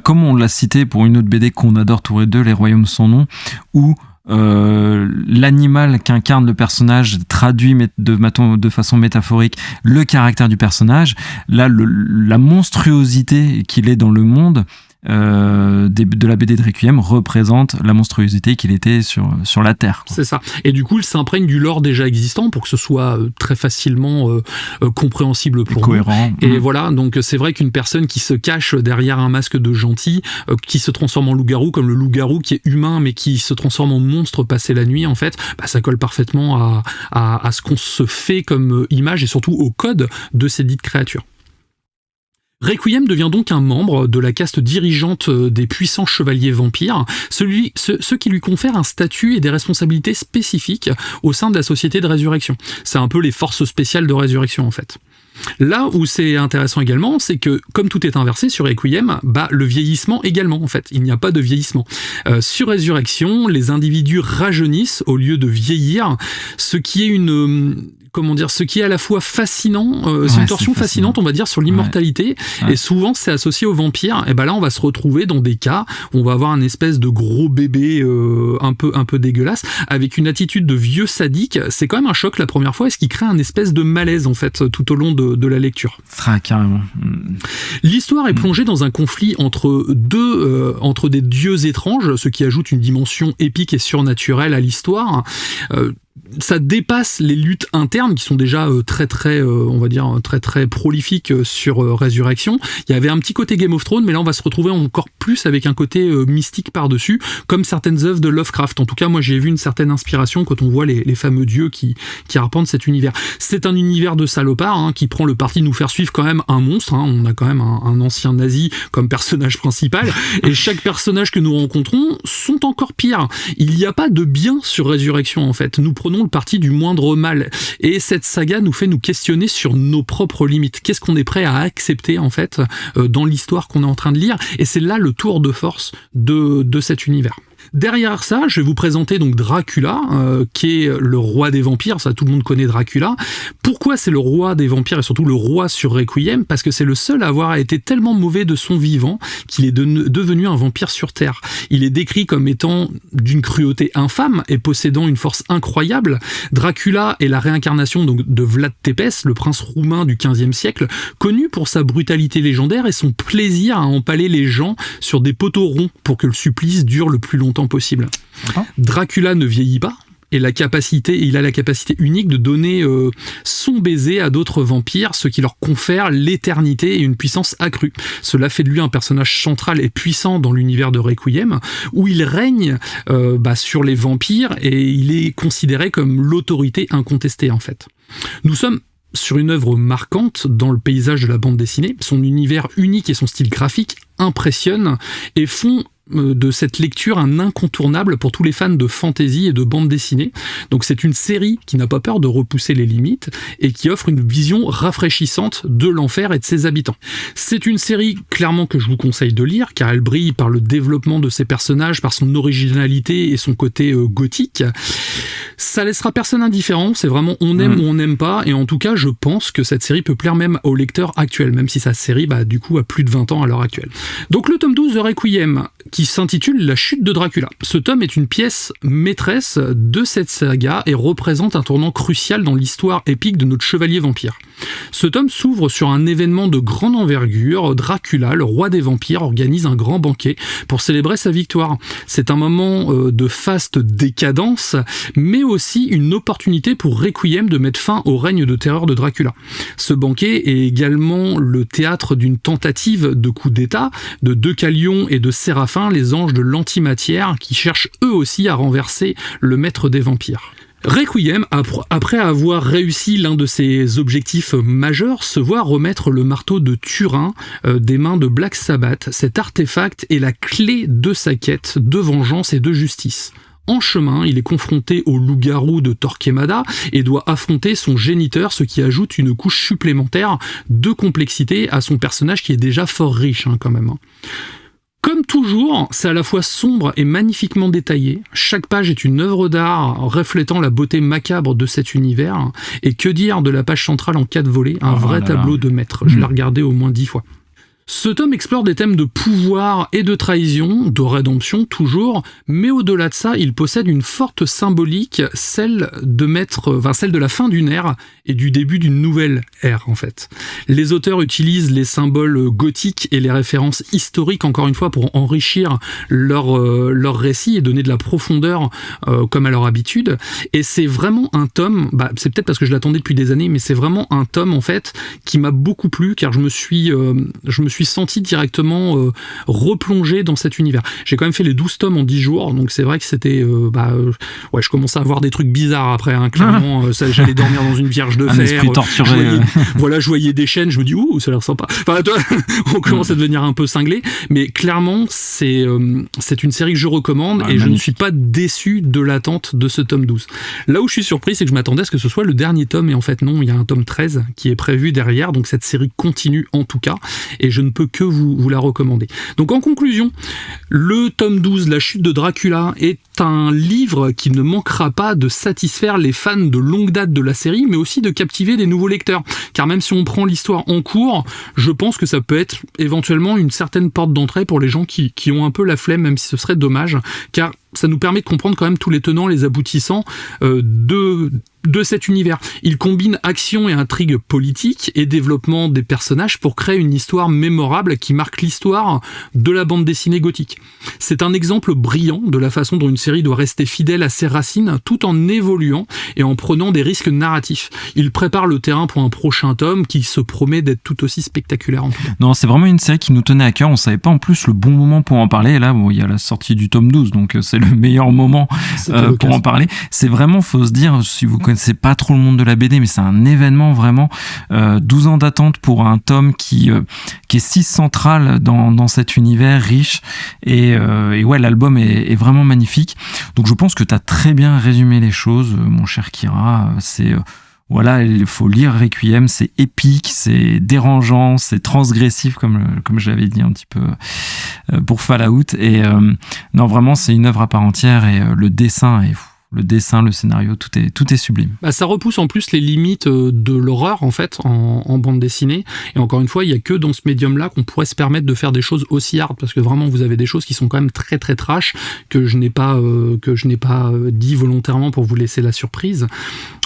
Speaker 1: comme on l'a cité pour une autre BD qu'on adore tous les deux, Les Royaumes sans nom, où l'animal qu'incarne le personnage traduit de façon métaphorique le caractère du personnage. Là, la monstruosité qu'il est dans le monde de la BD de Requiem représente la monstruosité qu'il était sur la Terre, quoi.
Speaker 2: C'est ça. Et du coup, il s'imprègne du lore déjà existant pour que ce soit très facilement compréhensible pour
Speaker 1: cohérent.
Speaker 2: Nous. Et voilà, donc c'est vrai qu'une personne qui se cache derrière un masque de gentil, qui se transforme en loup-garou, comme le loup-garou qui est humain mais qui se transforme en monstre passer la nuit, en fait, ça colle parfaitement à ce qu'on se fait comme image et surtout au code de ces dites créatures. Requiem devient donc un membre de la caste dirigeante des puissants chevaliers vampires, ceux qui lui confèrent un statut et des responsabilités spécifiques au sein de la société de résurrection. C'est un peu les forces spéciales de résurrection, en fait. Là où c'est intéressant également, c'est que comme tout est inversé sur Requiem, le vieillissement également, en fait. Il n'y a pas de vieillissement. Sur Résurrection, les individus rajeunissent au lieu de vieillir, ce qui est à la fois fascinant, c'est une torsion fascinante, on va dire, sur l'immortalité, et souvent c'est associé aux vampires. Et là, on va se retrouver dans des cas où on va avoir un espèce de gros bébé un peu dégueulasse, avec une attitude de vieux sadique. C'est quand même un choc la première fois, et ce qui crée un espèce de malaise, en fait, tout au long de la lecture.
Speaker 1: Carrément.
Speaker 2: L'histoire est plongée dans un conflit entre des dieux étranges, ce qui ajoute une dimension épique et surnaturelle à l'histoire. Ça dépasse les luttes internes qui sont déjà très prolifiques sur Résurrection. Il y avait un petit côté Game of Thrones, mais là on va se retrouver encore plus avec un côté mystique par-dessus, comme certaines œuvres de Lovecraft. En tout cas, moi j'ai vu une certaine inspiration quand on voit les fameux dieux qui arpentent cet univers. C'est un univers de salopards qui prend le parti de nous faire suivre quand même un monstre. On a quand même un ancien nazi comme personnage principal, et chaque personnage que nous rencontrons sont encore pires. Il n'y a pas de bien sur Résurrection, en fait. Nous prenons le parti du moindre mal. Et cette saga nous fait nous questionner sur nos propres limites. Qu'est-ce qu'on est prêt à accepter, en fait, dans l'histoire qu'on est en train de lire? Et c'est là le tour de force de cet univers. Derrière ça, je vais vous présenter donc Dracula, qui est le roi des vampires. Ça, tout le monde connaît Dracula. Pourquoi c'est le roi des vampires et surtout le roi sur Requiem? Parce que c'est le seul à avoir été tellement mauvais de son vivant qu'il est devenu un vampire sur Terre. Il est décrit comme étant d'une cruauté infâme et possédant une force incroyable. Dracula est la réincarnation donc de Vlad Tepes, le prince roumain du XVe siècle, connu pour sa brutalité légendaire et son plaisir à empaler les gens sur des poteaux ronds pour que le supplice dure le plus longtemps possible. Dracula ne vieillit pas, et il a la capacité unique de donner son baiser à d'autres vampires, ce qui leur confère l'éternité et une puissance accrue. Cela fait de lui un personnage central et puissant dans l'univers de Requiem, où il règne sur les vampires, et il est considéré comme l'autorité incontestée, en fait. Nous sommes sur une œuvre marquante dans le paysage de la bande dessinée. Son univers unique et son style graphique impressionnent et font de cette lecture un incontournable pour tous les fans de fantasy et de bande dessinée. Donc c'est une série qui n'a pas peur de repousser les limites et qui offre une vision rafraîchissante de l'enfer et de ses habitants. C'est une série clairement que je vous conseille de lire car elle brille par le développement de ses personnages, par son originalité et son côté gothique. Ça laissera personne indifférent, c'est vraiment on aime ou on n'aime pas, et en tout cas je pense que cette série peut plaire même aux lecteurs actuels, même si sa série du coup a plus de 20 ans à l'heure actuelle. Donc le tome 12 de Requiem, qui s'intitule La chute de Dracula. Ce tome est une pièce maîtresse de cette saga et représente un tournant crucial dans l'histoire épique de notre chevalier vampire. Ce tome s'ouvre sur un événement de grande envergure. Dracula, le roi des vampires, organise un grand banquet pour célébrer sa victoire. C'est un moment de faste décadence, mais aussi une opportunité pour Requiem de mettre fin au règne de terreur de Dracula. Ce banquet est également le théâtre d'une tentative de coup d'État de Deucalion et de Séraphin, les anges de l'antimatière, qui cherchent eux aussi à renverser le maître des vampires. Requiem, après avoir réussi l'un de ses objectifs majeurs, se voit remettre le marteau de Turin des mains de Black Sabbath. Cet artefact est la clé de sa quête de vengeance et de justice. En chemin, il est confronté au loup-garou de Torquemada et doit affronter son géniteur, ce qui ajoute une couche supplémentaire de complexité à son personnage qui est déjà fort riche quand même. Comme toujours, c'est à la fois sombre et magnifiquement détaillé. Chaque page est une œuvre d'art reflétant la beauté macabre de cet univers. Et que dire de la page centrale en 4 volets, un vrai tableau de maître. Je l'ai regardé au moins 10 fois. Ce tome explore des thèmes de pouvoir et de trahison, de rédemption toujours, mais au-delà de ça, il possède une forte symbolique, celle de la fin d'une ère et du début d'une nouvelle ère en fait. Les auteurs utilisent les symboles gothiques et les références historiques encore une fois pour enrichir leur récit et donner de la profondeur comme à leur habitude. Et c'est vraiment un tome, c'est peut-être parce que je l'attendais depuis des années, mais c'est vraiment un tome en fait qui m'a beaucoup plu car je me suis senti directement replongé dans cet univers. J'ai quand même fait les 12 tomes en 10 jours, donc c'est vrai que c'était... je commençais à voir des trucs bizarres après, clairement. J'allais dormir dans une vierge de fer.
Speaker 1: Un esprit torturé.
Speaker 2: Je voyais des chaînes, je me dis, ça a l'air sympa. On commence à devenir un peu cinglé, mais clairement, c'est une série que je recommande et je ne suis pas déçu de l'attente de ce tome 12. Là où je suis surpris, c'est que je m'attendais à ce que ce soit le dernier tome, et en fait non, il y a un tome 13 qui est prévu derrière, donc cette série continue en tout cas, et je ne peux que vous la recommander. Donc en conclusion, le tome 12, La chute de Dracula, est un livre qui ne manquera pas de satisfaire les fans de longue date de la série, mais aussi de captiver des nouveaux lecteurs. Car même si on prend l'histoire en cours, je pense que ça peut être éventuellement une certaine porte d'entrée pour les gens qui ont un peu la flemme, même si ce serait dommage, car ça nous permet de comprendre quand même tous les tenants, les aboutissants de cet univers. Il combine action et intrigue politique et développement des personnages pour créer une histoire mémorable qui marque l'histoire de la bande dessinée gothique. C'est un exemple brillant de la façon dont une série doit rester fidèle à ses racines tout en évoluant et en prenant des risques narratifs. Il prépare le terrain pour un prochain tome qui se promet d'être tout aussi spectaculaire en tout cas.
Speaker 1: Non, c'est vraiment une série qui nous tenait à cœur. On savait pas en plus le bon moment pour en parler. Et là, il y a la sortie du tome 12, donc c'est le meilleur moment pour en parler. C'est vraiment, faut se dire, si vous connaissez pas trop le monde de la BD, mais c'est un événement vraiment, 12 ans d'attente pour un tome qui est si central dans cet univers riche, et ouais, l'album est vraiment magnifique. Donc je pense que tu as très bien résumé les choses, mon cher Kira. C'est voilà, il faut lire Requiem, c'est épique, c'est dérangeant, c'est transgressif, comme je l'avais dit un petit peu pour Fallout. Et non, vraiment, c'est une œuvre à part entière, et le dessin est fou. Le dessin, le scénario, tout est sublime.
Speaker 2: Ça repousse en plus les limites de l'horreur en fait en bande dessinée. Et encore une fois, il y a que dans ce médium-là qu'on pourrait se permettre de faire des choses aussi hard, parce que vraiment vous avez des choses qui sont quand même très très trash que je n'ai pas dit volontairement pour vous laisser la surprise.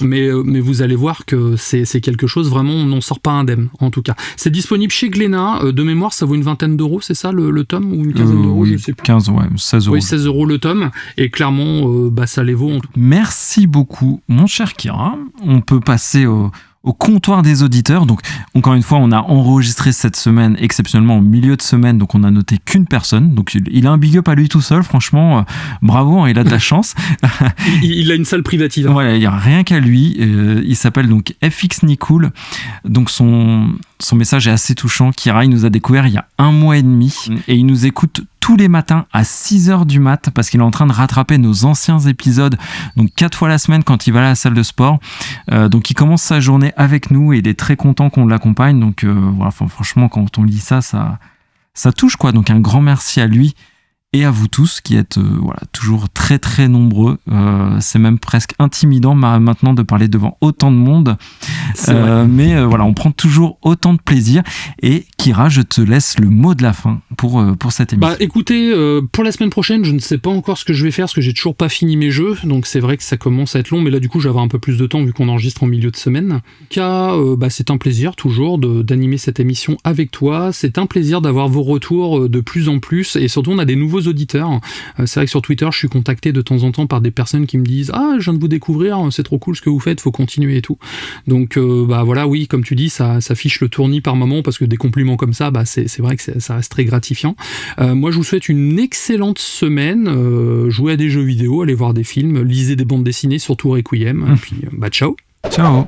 Speaker 2: Mais vous allez voir que c'est quelque chose vraiment, on n'en sort pas indemne en tout cas. C'est disponible chez Glénat. De mémoire, ça vaut une vingtaine d'euros, c'est ça le tome, ou une quinzaine d'euros,
Speaker 1: oui,
Speaker 2: je sais plus.
Speaker 1: 15, ouais, 16 euros.
Speaker 2: Oui, 16 euros le tome. Et clairement, ça les vaut.
Speaker 1: Merci beaucoup, mon cher Kira. On peut passer au comptoir des auditeurs. Donc, encore une fois, on a enregistré cette semaine exceptionnellement au milieu de semaine, donc on a noté qu'une personne. Donc, il a un big up à lui tout seul. Franchement, bravo, il a de la chance.
Speaker 2: il a une salle privative.
Speaker 1: Voilà, il n'y a rien qu'à lui. Il s'appelle donc FX Nicool. Donc, son Son message est assez touchant. Kira, il nous a découvert il y a 1 mois et demi et il nous écoute tous les matins à 6h du mat parce qu'il est en train de rattraper nos anciens épisodes, donc 4 fois la semaine quand il va à la salle de sport. Donc il commence sa journée avec nous et il est très content qu'on l'accompagne. Donc voilà, franchement, quand on lit ça touche quoi. Donc un grand merci à lui et à vous tous qui êtes toujours très très nombreux. C'est même presque intimidant maintenant de parler devant autant de monde. Mais voilà, on prend toujours autant de plaisir. Et Kira, je te laisse le mot de la fin pour cette émission.
Speaker 2: Écoutez, pour la semaine prochaine, je ne sais pas encore ce que je vais faire parce que j'ai toujours pas fini mes jeux. Donc c'est vrai que ça commence à être long, mais là du coup, je vais avoir un peu plus de temps vu qu'on enregistre en milieu de semaine. En tout cas, c'est un plaisir toujours d'animer cette émission avec toi. C'est un plaisir d'avoir vos retours de plus en plus et surtout on a des nouveaux auditeurs. C'est vrai que sur Twitter, je suis contacté de temps en temps par des personnes qui me disent « Ah, je viens de vous découvrir, c'est trop cool ce que vous faites, faut continuer et tout. » Donc voilà, oui, comme tu dis, ça fiche le tournis par moment parce que des compliments comme ça, c'est vrai que ça reste très gratifiant. Moi, je vous souhaite une excellente semaine. Jouez à des jeux vidéo, allez voir des films, lisez des bandes dessinées, surtout Requiem. Et puis, ciao.
Speaker 1: Ciao.